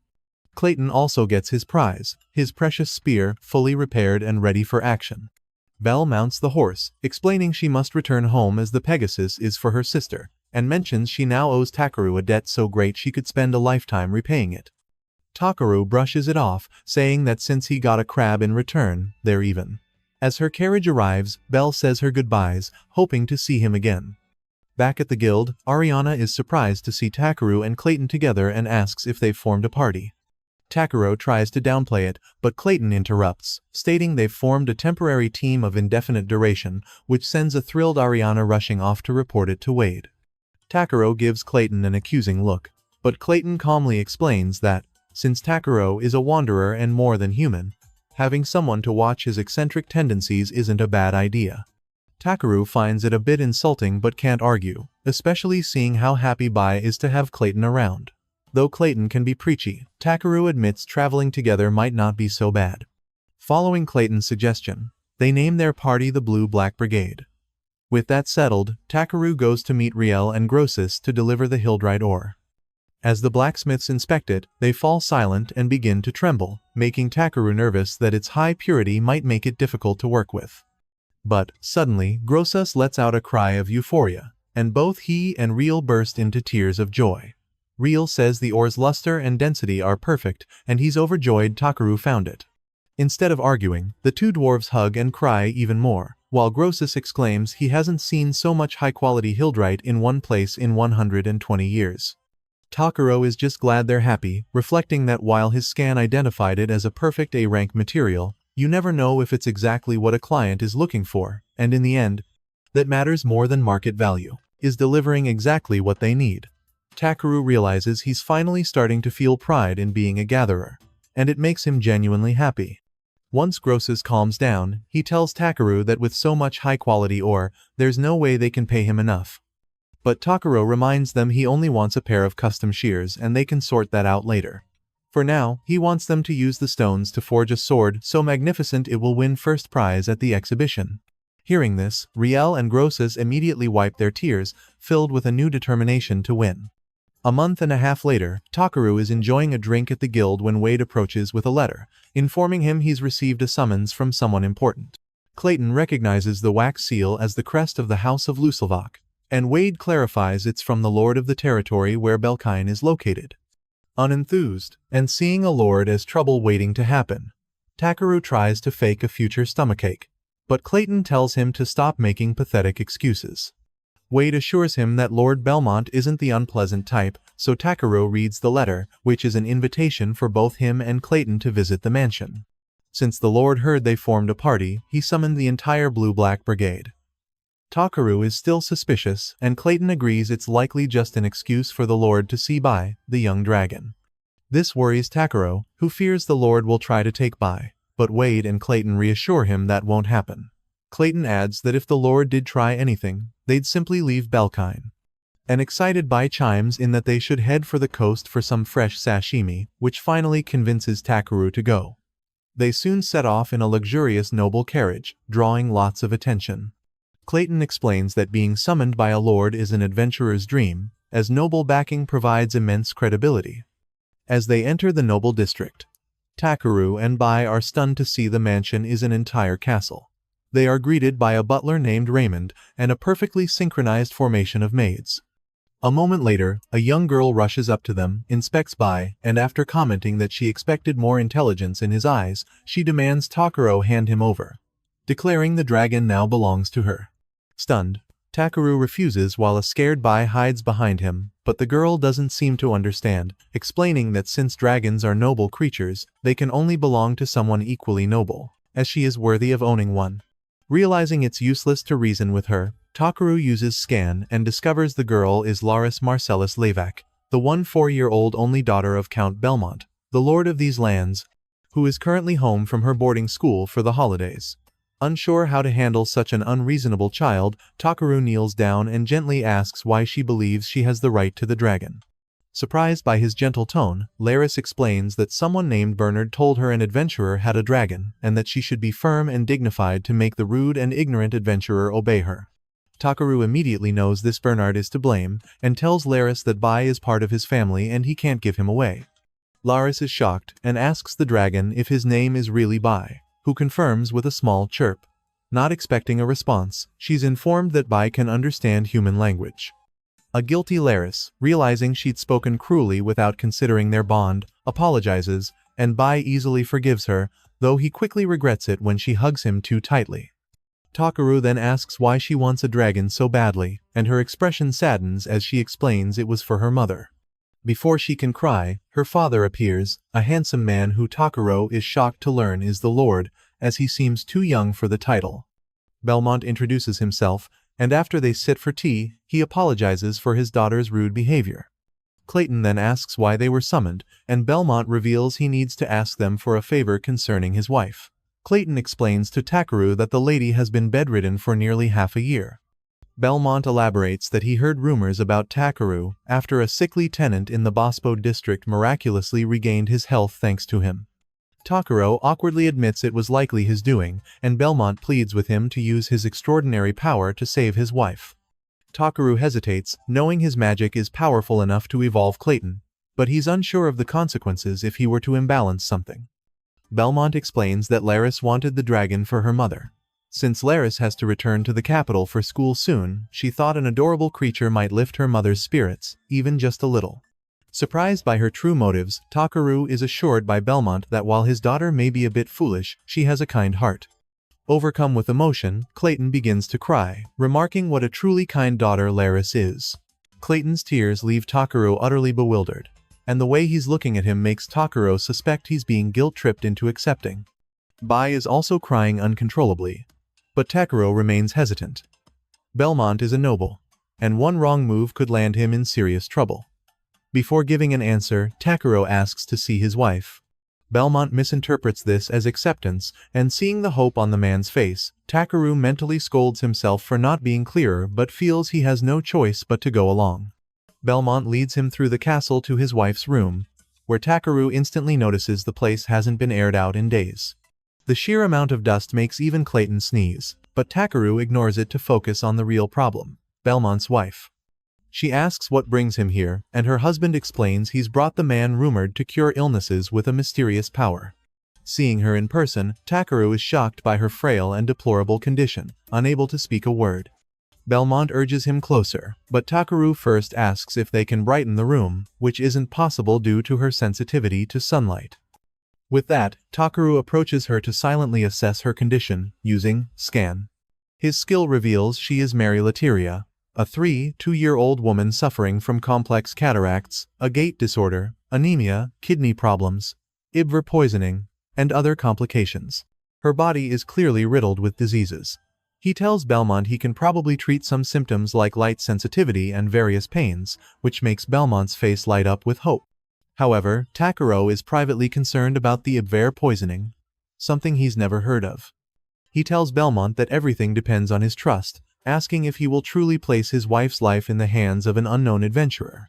Clayton also gets his prize, his precious spear, fully repaired and ready for action. Belle mounts the horse, explaining she must return home as the Pegasus is for her sister, and mentions she now owes Takeru a debt so great she could spend a lifetime repaying it. Takeru brushes it off, saying that since he got a crab in return, they're even. As her carriage arrives, Belle says her goodbyes, hoping to see him again. Back at the guild, Ariana is surprised to see Takeru and Clayton together and asks if they've formed a party. Takeru tries to downplay it, but Clayton interrupts, stating they've formed a temporary team of indefinite duration, which sends a thrilled Ariana rushing off to report it to Wade. Takeru gives Clayton an accusing look, but Clayton calmly explains that, since Takeru is a wanderer and more than human, having someone to watch his eccentric tendencies isn't a bad idea. Takeru finds it a bit insulting but can't argue, especially seeing how happy Bai is to have Clayton around. Though Clayton can be preachy, Takeru admits traveling together might not be so bad. Following Clayton's suggestion, they name their party the Blue-Black Brigade. With that settled, Takeru goes to meet Riel and Grossus to deliver the Hildrite ore. As the blacksmiths inspect it, they fall silent and begin to tremble, making Takeru nervous that its high purity might make it difficult to work with. But, suddenly, Grossus lets out a cry of euphoria, and both he and Riel burst into tears of joy. Riel says the ore's luster and density are perfect, and he's overjoyed Takeru found it. Instead of arguing, the two dwarves hug and cry even more, while Grossus exclaims he hasn't seen so much high-quality Hildrite in one place in 120 years. Takeru is just glad they're happy, reflecting that while his scan identified it as a perfect A-rank material, you never know if it's exactly what a client is looking for, and in the end, that matters more than market value, is delivering exactly what they need. Takeru realizes he's finally starting to feel pride in being a gatherer, and it makes him genuinely happy. Once Grossus calms down, he tells Takeru that with so much high-quality ore, there's no way they can pay him enough. But Takeru reminds them he only wants a pair of custom shears and they can sort that out later. For now, he wants them to use the stones to forge a sword so magnificent it will win first prize at the exhibition. Hearing this, Riel and Grossus immediately wipe their tears, filled with a new determination to win. A month and a half later, Takeru is enjoying a drink at the guild when Wade approaches with a letter, informing him he's received a summons from someone important. Clayton recognizes the wax seal as the crest of the House of Lusilvach, and Wade clarifies it's from the lord of the territory where Belkine is located. Unenthused, and seeing a lord as trouble waiting to happen, Takeru tries to fake a future stomachache, but Clayton tells him to stop making pathetic excuses. Wade assures him that Lord Belmont isn't the unpleasant type, so Takeru reads the letter, which is an invitation for both him and Clayton to visit the mansion. Since the Lord heard they formed a party, he summoned the entire Blue-Black Brigade. Takeru is still suspicious, and Clayton agrees it's likely just an excuse for the Lord to see Bai, the young dragon. This worries Takeru, who fears the Lord will try to take Bai, but Wade and Clayton reassure him that won't happen. Clayton adds that if the Lord did try anything, they'd simply leave Belkine. An excited Bai chimes in that they should head for the coast for some fresh sashimi, which finally convinces Takeru to go. They soon set off in a luxurious noble carriage, drawing lots of attention. Clayton explains that being summoned by a lord is an adventurer's dream, as noble backing provides immense credibility. As they enter the noble district, Takeru and Bai are stunned to see the mansion is an entire castle. They are greeted by a butler named Raymond and a perfectly synchronized formation of maids. A moment later, a young girl rushes up to them, inspects Bai, and after commenting that she expected more intelligence in his eyes, she demands Takeru hand him over, declaring the dragon now belongs to her. Stunned, Takeru refuses while a scared Bai hides behind him, but the girl doesn't seem to understand, explaining that since dragons are noble creatures, they can only belong to someone equally noble, as she is worthy of owning one. Realizing it's useless to reason with her, Takeru uses scan and discovers the girl is Laris Marcellus Levac, the 4-year-old only daughter of Count Belmont, the lord of these lands, who is currently home from her boarding school for the holidays. Unsure how to handle such an unreasonable child, Takeru kneels down and gently asks why she believes she has the right to the dragon. Surprised by his gentle tone, Laris explains that someone named Bernard told her an adventurer had a dragon, and that she should be firm and dignified to make the rude and ignorant adventurer obey her. Takeru immediately knows this Bernard is to blame, and tells Laris that Bai is part of his family and he can't give him away. Laris is shocked, and asks the dragon if his name is really Bai, who confirms with a small chirp. Not expecting a response, she's informed that Bai can understand human language. A guilty Laris, realizing she'd spoken cruelly without considering their bond, apologizes, and Bai easily forgives her, though he quickly regrets it when she hugs him too tightly. Takeru then asks why she wants a dragon so badly, and her expression saddens as she explains it was for her mother. Before she can cry, her father appears, a handsome man who Takeru is shocked to learn is the Lord, as he seems too young for the title. Belmont introduces himself, and after they sit for tea, he apologizes for his daughter's rude behavior. Clayton then asks why they were summoned, and Belmont reveals he needs to ask them for a favor concerning his wife. Clayton explains to Takeru that the lady has been bedridden for nearly half a year. Belmont elaborates that he heard rumors about Takeru after a sickly tenant in the Bospo district miraculously regained his health thanks to him. Takeru awkwardly admits it was likely his doing, and Belmont pleads with him to use his extraordinary power to save his wife. Takeru hesitates, knowing his magic is powerful enough to evolve Clayton, but he's unsure of the consequences if he were to imbalance something. Belmont explains that Laris wanted the dragon for her mother. Since Laris has to return to the capital for school soon, she thought an adorable creature might lift her mother's spirits, even just a little. Surprised by her true motives, Takeru is assured by Belmont that while his daughter may be a bit foolish, she has a kind heart. Overcome with emotion, Clayton begins to cry, remarking what a truly kind daughter Laris is. Clayton's tears leave Takeru utterly bewildered, and the way he's looking at him makes Takeru suspect he's being guilt-tripped into accepting. Bai is also crying uncontrollably, but Takeru remains hesitant. Belmont is a noble, and one wrong move could land him in serious trouble. Before giving an answer, Takeru asks to see his wife. Belmont misinterprets this as acceptance, and seeing the hope on the man's face, Takeru mentally scolds himself for not being clearer but feels he has no choice but to go along. Belmont leads him through the castle to his wife's room, where Takeru instantly notices the place hasn't been aired out in days. The sheer amount of dust makes even Clayton sneeze, but Takeru ignores it to focus on the real problem, Belmont's wife. She asks what brings him here, and her husband explains he's brought the man rumored to cure illnesses with a mysterious power. Seeing her in person, Takeru is shocked by her frail and deplorable condition, unable to speak a word. Belmont urges him closer, but Takeru first asks if they can brighten the room, which isn't possible due to her sensitivity to sunlight. With that, Takeru approaches her to silently assess her condition, using scan. His skill reveals she is Mary Lateria, a 2-year-old woman suffering from complex cataracts, a gait disorder, anemia, kidney problems, Ibver poisoning, and other complications. Her body is clearly riddled with diseases. He tells Belmont he can probably treat some symptoms like light sensitivity and various pains, which makes Belmont's face light up with hope. However, Takeru is privately concerned about the Ibver poisoning, something he's never heard of. He tells Belmont that everything depends on his trust, asking if he will truly place his wife's life in the hands of an unknown adventurer.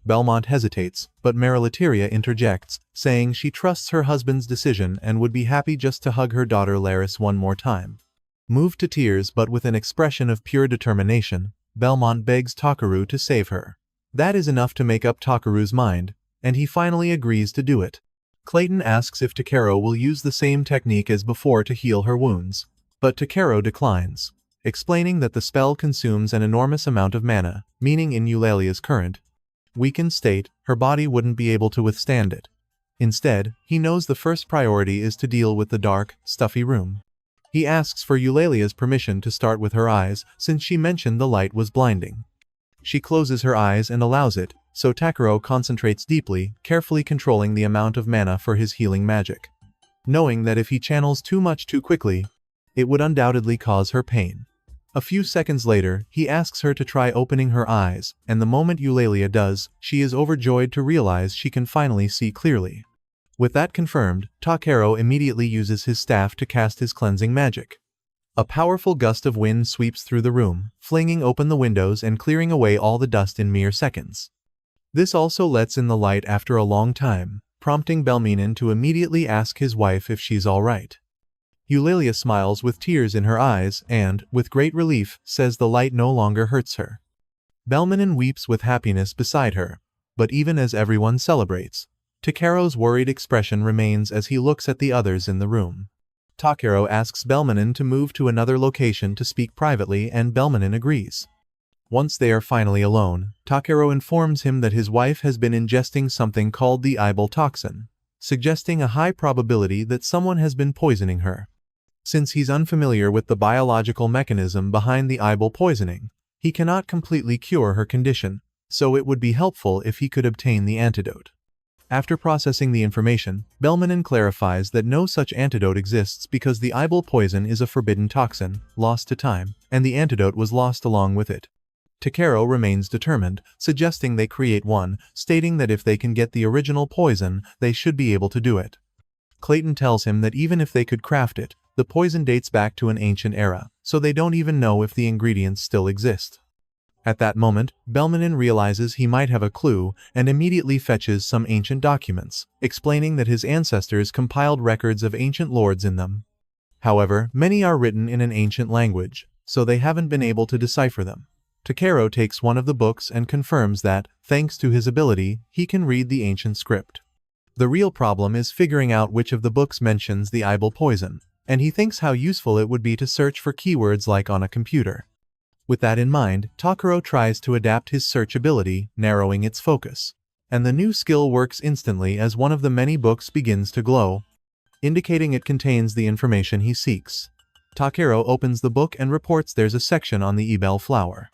Belmont hesitates, but Mary Lateria interjects, saying she trusts her husband's decision and would be happy just to hug her daughter Laris one more time. Moved to tears but with an expression of pure determination, Belmont begs Takeru to save her. That is enough to make up Takeru's mind, and he finally agrees to do it. Clayton asks if Takeru will use the same technique as before to heal her wounds, but Takeru declines, explaining that the spell consumes an enormous amount of mana, meaning in Eulalia's current, weakened state, her body wouldn't be able to withstand it. Instead, he knows the first priority is to deal with the dark, stuffy room. He asks for Eulalia's permission to start with her eyes, since she mentioned the light was blinding. She closes her eyes and allows it, so Takeru concentrates deeply, carefully controlling the amount of mana for his healing magic. Knowing that if he channels too much too quickly, it would undoubtedly cause her pain. A few seconds later, he asks her to try opening her eyes, and the moment Eulalia does, she is overjoyed to realize she can finally see clearly. With that confirmed, Takeru immediately uses his staff to cast his cleansing magic. A powerful gust of wind sweeps through the room, flinging open the windows and clearing away all the dust in mere seconds. This also lets in the light after a long time, prompting Belminen to immediately ask his wife if she's alright. Eulalia smiles with tears in her eyes and, with great relief, says the light no longer hurts her. Belminen weeps with happiness beside her, but even as everyone celebrates, Takeru's worried expression remains as he looks at the others in the room. Takeru asks Belminen to move to another location to speak privately and Belminen agrees. Once they are finally alone, Takeru informs him that his wife has been ingesting something called the Ibel toxin, suggesting a high probability that someone has been poisoning her. Since he's unfamiliar with the biological mechanism behind the Ibel poisoning, he cannot completely cure her condition, so it would be helpful if he could obtain the antidote. After processing the information, Belminen clarifies that no such antidote exists because the Ibel poison is a forbidden toxin, lost to time, and the antidote was lost along with it. Takeru remains determined, suggesting they create one, stating that if they can get the original poison, they should be able to do it. Clayton tells him that even if they could craft it, the poison dates back to an ancient era, so they don't even know if the ingredients still exist. At that moment, Belmonen realizes he might have a clue and immediately fetches some ancient documents, explaining that his ancestors compiled records of ancient lords in them. However, many are written in an ancient language, so they haven't been able to decipher them. Takero takes one of the books and confirms that, thanks to his ability, he can read the ancient script. The real problem is figuring out which of the books mentions the Ibel poison, and he thinks how useful it would be to search for keywords like on a computer. With that in mind, Takero tries to adapt his search ability, narrowing its focus. And the new skill works instantly as one of the many books begins to glow, indicating it contains the information he seeks. Takero opens the book and reports there's a section on the Ibel flower.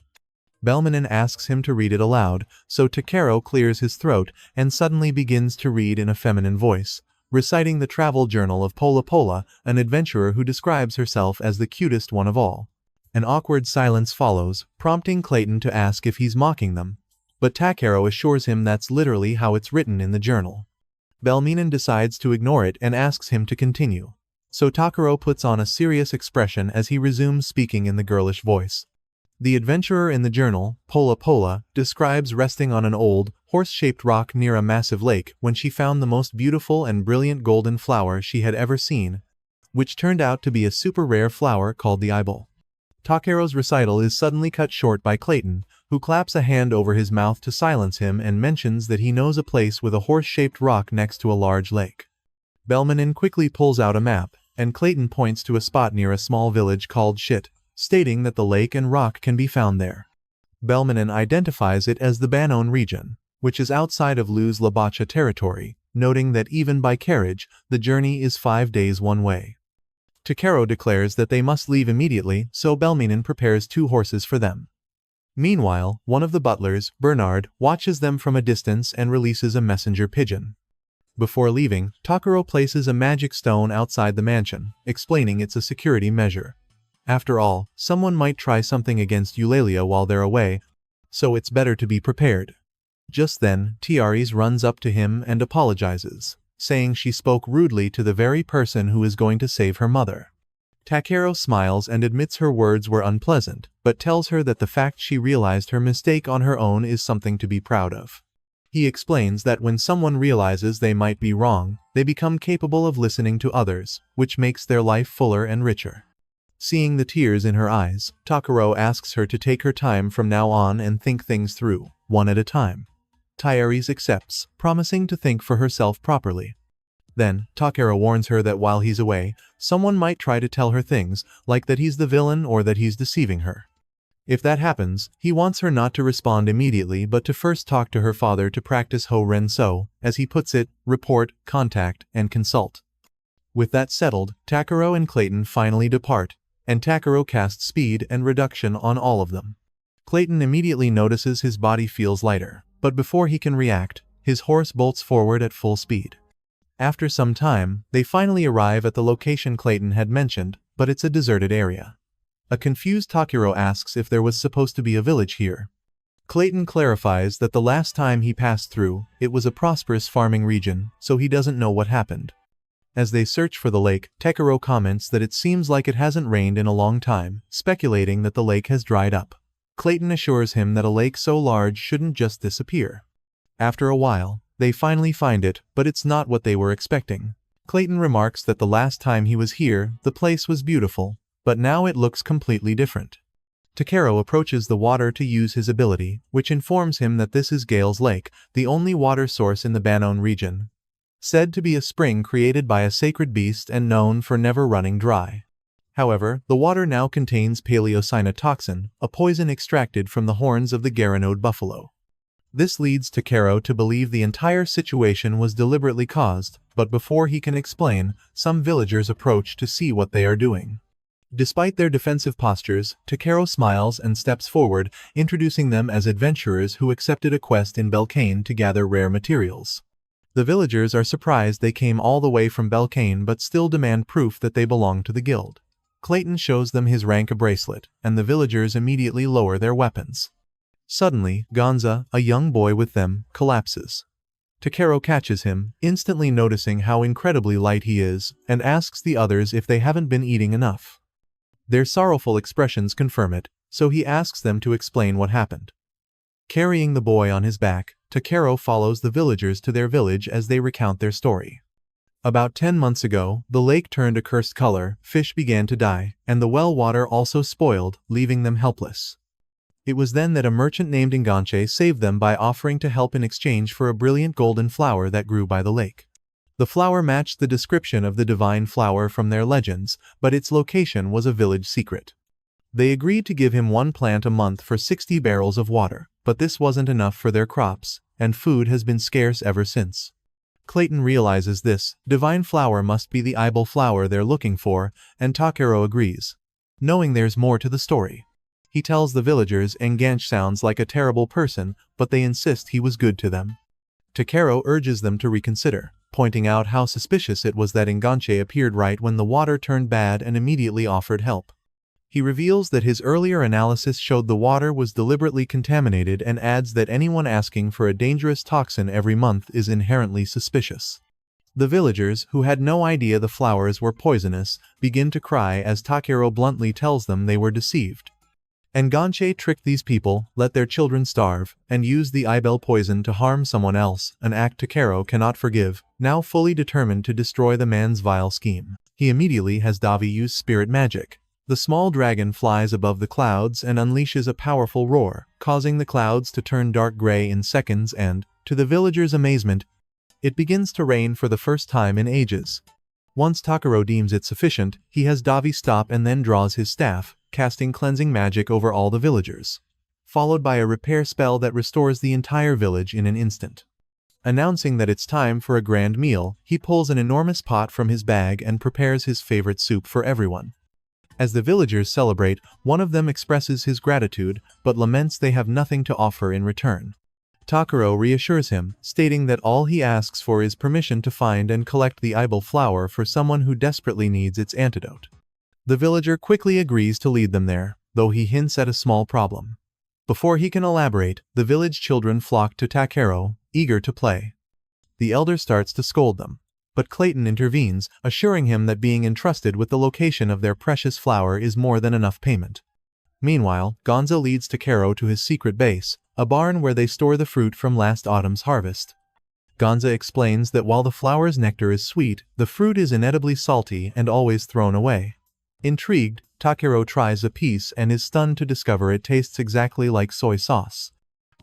Belmonen asks him to read it aloud, so Takero clears his throat and suddenly begins to read in a feminine voice, reciting the travel journal of Pola Pola, an adventurer who describes herself as the cutest one of all. An awkward silence follows, prompting Clayton to ask if he's mocking them. But Takero assures him that's literally how it's written in the journal. Belmonen decides to ignore it and asks him to continue. So Takero puts on a serious expression as he resumes speaking in the girlish voice. The adventurer in the journal, Pola Pola, describes resting on an old, horse-shaped rock near a massive lake when she found the most beautiful and brilliant golden flower she had ever seen, which turned out to be a super rare flower called the Ibel. Takero's recital is suddenly cut short by Clayton, who claps a hand over his mouth to silence him and mentions that he knows a place with a horse-shaped rock next to a large lake. Belmonen quickly pulls out a map, and Clayton points to a spot near a small village called Shit, stating that the lake and rock can be found there. Belmonen identifies it as the Banon region, which is outside of Luz Labacha territory, noting that even by carriage, the journey is 5 days one way. Takero declares that they must leave immediately, so Belmonen prepares 2 horses for them. Meanwhile, one of the butlers, Bernard, watches them from a distance and releases a messenger pigeon. Before leaving, Takero places a magic stone outside the mansion, explaining it's a security measure. After all, someone might try something against Eulalia while they're away, so it's better to be prepared. Just then, Tiaris runs up to him and apologizes, saying she spoke rudely to the very person who is going to save her mother. Takero smiles and admits her words were unpleasant, but tells her that the fact she realized her mistake on her own is something to be proud of. He explains that when someone realizes they might be wrong, they become capable of listening to others, which makes their life fuller and richer. Seeing the tears in her eyes, Takero asks her to take her time from now on and think things through, one at a time. Tiaris accepts, promising to think for herself properly. Then, Takero warns her that while he's away, someone might try to tell her things, like that he's the villain or that he's deceiving her. If that happens, he wants her not to respond immediately but to first talk to her father to practice Ho Ren So, as he puts it, report, contact, and consult. With that settled, Takero and Clayton finally depart, and Takero casts speed and reduction on all of them. Clayton immediately notices his body feels lighter, but before he can react, his horse bolts forward at full speed. After some time, they finally arrive at the location Clayton had mentioned, but it's a deserted area. A confused Takero asks if there was supposed to be a village here. Clayton clarifies that the last time he passed through, it was a prosperous farming region, so he doesn't know what happened. As they search for the lake, Takero comments that it seems like it hasn't rained in a long time, speculating that the lake has dried up. Clayton assures him that a lake so large shouldn't just disappear. After a while, they finally find it, but it's not what they were expecting. Clayton remarks that the last time he was here, the place was beautiful, but now it looks completely different. Takero approaches the water to use his ability, which informs him that this is Gale's Lake, the only water source in the Banon region, said to be a spring created by a sacred beast and known for never running dry. However, the water now contains paleocyanotoxin, a poison extracted from the horns of the Garanode buffalo. This leads Takero to believe the entire situation was deliberately caused, but before he can explain, some villagers approach to see what they are doing. Despite their defensive postures, Takero smiles and steps forward, introducing them as adventurers who accepted a quest in Belkane to gather rare materials. The villagers are surprised they came all the way from Belkane but still demand proof that they belong to the guild. Clayton shows them his rank bracelet, and the villagers immediately lower their weapons. Suddenly, Gonza, a young boy with them, collapses. Takeru catches him, instantly noticing how incredibly light he is, and asks the others if they haven't been eating enough. Their sorrowful expressions confirm it, so he asks them to explain what happened. Carrying the boy on his back, Takeru follows the villagers to their village as they recount their story. About 10 months ago, the lake turned a cursed color, fish began to die, and the well water also spoiled, leaving them helpless. It was then that a merchant named Enganche saved them by offering to help in exchange for a brilliant golden flower that grew by the lake. The flower matched the description of the divine flower from their legends, but its location was a village secret. They agreed to give him one plant a month for 60 barrels of water, but this wasn't enough for their crops, and food has been scarce ever since. Clayton realizes this divine flower must be the eyeball flower they're looking for, and Takeru agrees. Knowing there's more to the story. He tells the villagers Enganche sounds like a terrible person, but they insist he was good to them. Takeru urges them to reconsider, pointing out how suspicious it was that Enganche appeared right when the water turned bad and immediately offered help. He reveals that his earlier analysis showed the water was deliberately contaminated and adds that anyone asking for a dangerous toxin every month is inherently suspicious. The villagers, who had no idea the flowers were poisonous, begin to cry as Takeru bluntly tells them they were deceived. Enganche tricked these people, let their children starve, and used the eyeball poison to harm someone else, an act Takeru cannot forgive. Now fully determined to destroy the man's vile scheme, he immediately has Davi use spirit magic. The small dragon flies above the clouds and unleashes a powerful roar, causing the clouds to turn dark gray in seconds and, to the villagers' amazement, it begins to rain for the first time in ages. Once Takeru deems it sufficient, he has Davi stop and then draws his staff, casting cleansing magic over all the villagers, followed by a repair spell that restores the entire village in an instant. Announcing that it's time for a grand meal, he pulls an enormous pot from his bag and prepares his favorite soup for everyone. As the villagers celebrate, one of them expresses his gratitude, but laments they have nothing to offer in return. Takeru reassures him, stating that all he asks for is permission to find and collect the eyeball flower for someone who desperately needs its antidote. The villager quickly agrees to lead them there, though he hints at a small problem. Before he can elaborate, the village children flock to Takeru, eager to play. The elder starts to scold them, but Clayton intervenes, assuring him that being entrusted with the location of their precious flower is more than enough payment. Meanwhile, Gonza leads Takeru to his secret base, a barn where they store the fruit from last autumn's harvest. Gonza explains that while the flower's nectar is sweet, the fruit is inedibly salty and always thrown away. Intrigued, Takeru tries a piece and is stunned to discover it tastes exactly like soy sauce.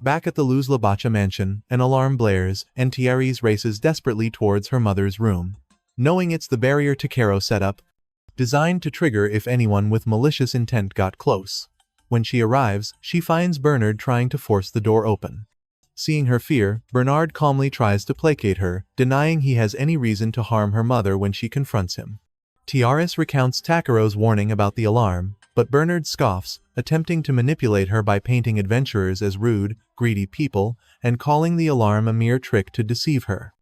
Back at the Luz Labacha mansion, an alarm blares, and Thierry's races desperately towards her mother's room. Knowing it's the barrier Takeru set up, designed to trigger if anyone with malicious intent got close. When she arrives, she finds Bernard trying to force the door open. Seeing her fear, Bernard calmly tries to placate her, denying he has any reason to harm her mother when she confronts him. Tiaris recounts Takeru's warning about the alarm, but Bernard scoffs, attempting to manipulate her by painting adventurers as rude, greedy people, and calling the alarm a mere trick to deceive her.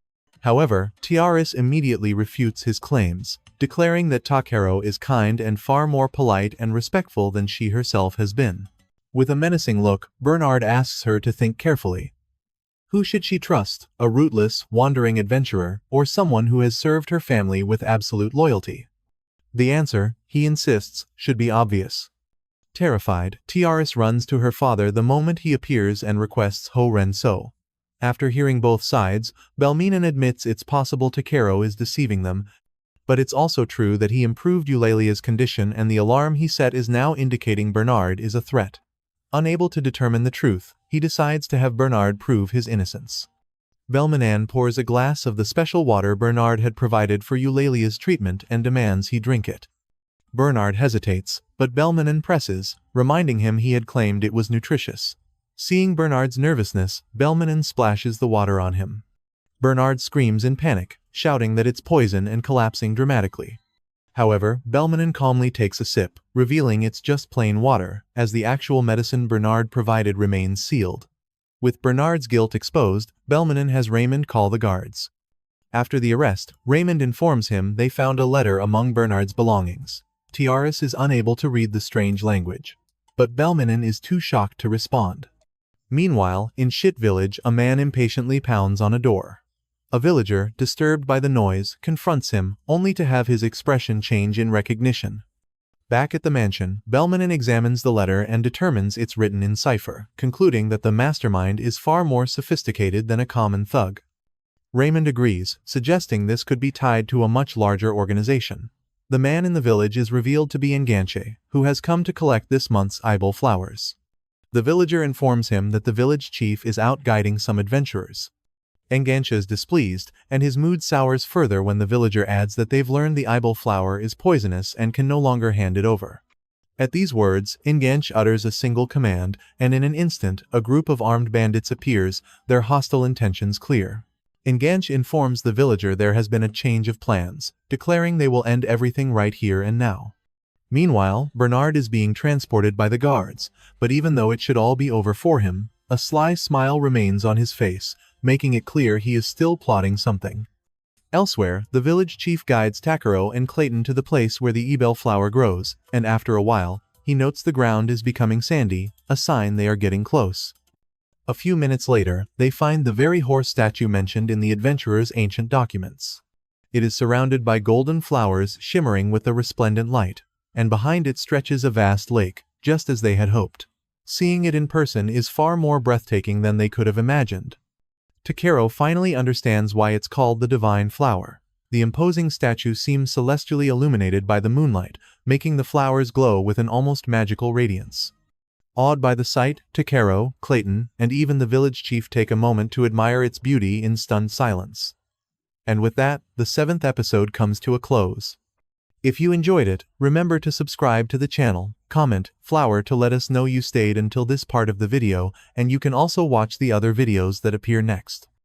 However, Tiaris immediately refutes his claims, declaring that Takeru is kind and far more polite and respectful than she herself has been. With a menacing look, Bernard asks her to think carefully. Who should she trust, a rootless, wandering adventurer, or someone who has served her family with absolute loyalty? The answer, he insists, should be obvious. Terrified, Tiaris runs to her father the moment he appears and requests Ho Ren So. After hearing both sides, Belminen admits it's possible Takeru is deceiving them, but it's also true that he improved Eulalia's condition and the alarm he set is now indicating Bernard is a threat. Unable to determine the truth, he decides to have Bernard prove his innocence. Belminen pours a glass of the special water Bernard had provided for Eulalia's treatment and demands he drink it. Bernard hesitates, but Belminen presses, reminding him he had claimed it was nutritious. Seeing Bernard's nervousness, Belminen splashes the water on him. Bernard screams in panic, shouting that it's poison and collapsing dramatically. However, Belminen calmly takes a sip, revealing it's just plain water, as the actual medicine Bernard provided remains sealed. With Bernard's guilt exposed, Belminen has Raymond call the guards. After the arrest, Raymond informs him they found a letter among Bernard's belongings. Tiaris is unable to read the strange language, but Belminen is too shocked to respond. Meanwhile, in Shit Village, a man impatiently pounds on a door. A villager, disturbed by the noise, confronts him, only to have his expression change in recognition. Back at the mansion, Belmanin examines the letter and determines it's written in cipher, concluding that the mastermind is far more sophisticated than a common thug. Raymond agrees, suggesting this could be tied to a much larger organization. The man in the village is revealed to be Enganche, who has come to collect this month's Ibel flowers. The villager informs him that the village chief is out guiding some adventurers. Enganche is displeased, and his mood sours further when the villager adds that they've learned the Ibel flower is poisonous and can no longer hand it over. At these words, Enganche utters a single command, and in an instant, a group of armed bandits appears, their hostile intentions clear. Enganche informs the villager there has been a change of plans, declaring they will end everything right here and now. Meanwhile, Bernard is being transported by the guards, but even though it should all be over for him, a sly smile remains on his face, making it clear he is still plotting something. Elsewhere, the village chief guides Takaro and Clayton to the place where the Ibel flower grows, and after a while, he notes the ground is becoming sandy, a sign they are getting close. A few minutes later, they find the very horse statue mentioned in the adventurer's ancient documents. It is surrounded by golden flowers shimmering with a resplendent light, and behind it stretches a vast lake, just as they had hoped. Seeing it in person is far more breathtaking than they could have imagined. Takaro finally understands why it's called the Divine Flower. The imposing statue seems celestially illuminated by the moonlight, making the flowers glow with an almost magical radiance. Awed by the sight, Takaro, Clayton, and even the village chief take a moment to admire its beauty in stunned silence. And with that, the 7th episode comes to a close. If you enjoyed it, remember to subscribe to the channel, comment flower to let us know you stayed until this part of the video, and you can also watch the other videos that appear next.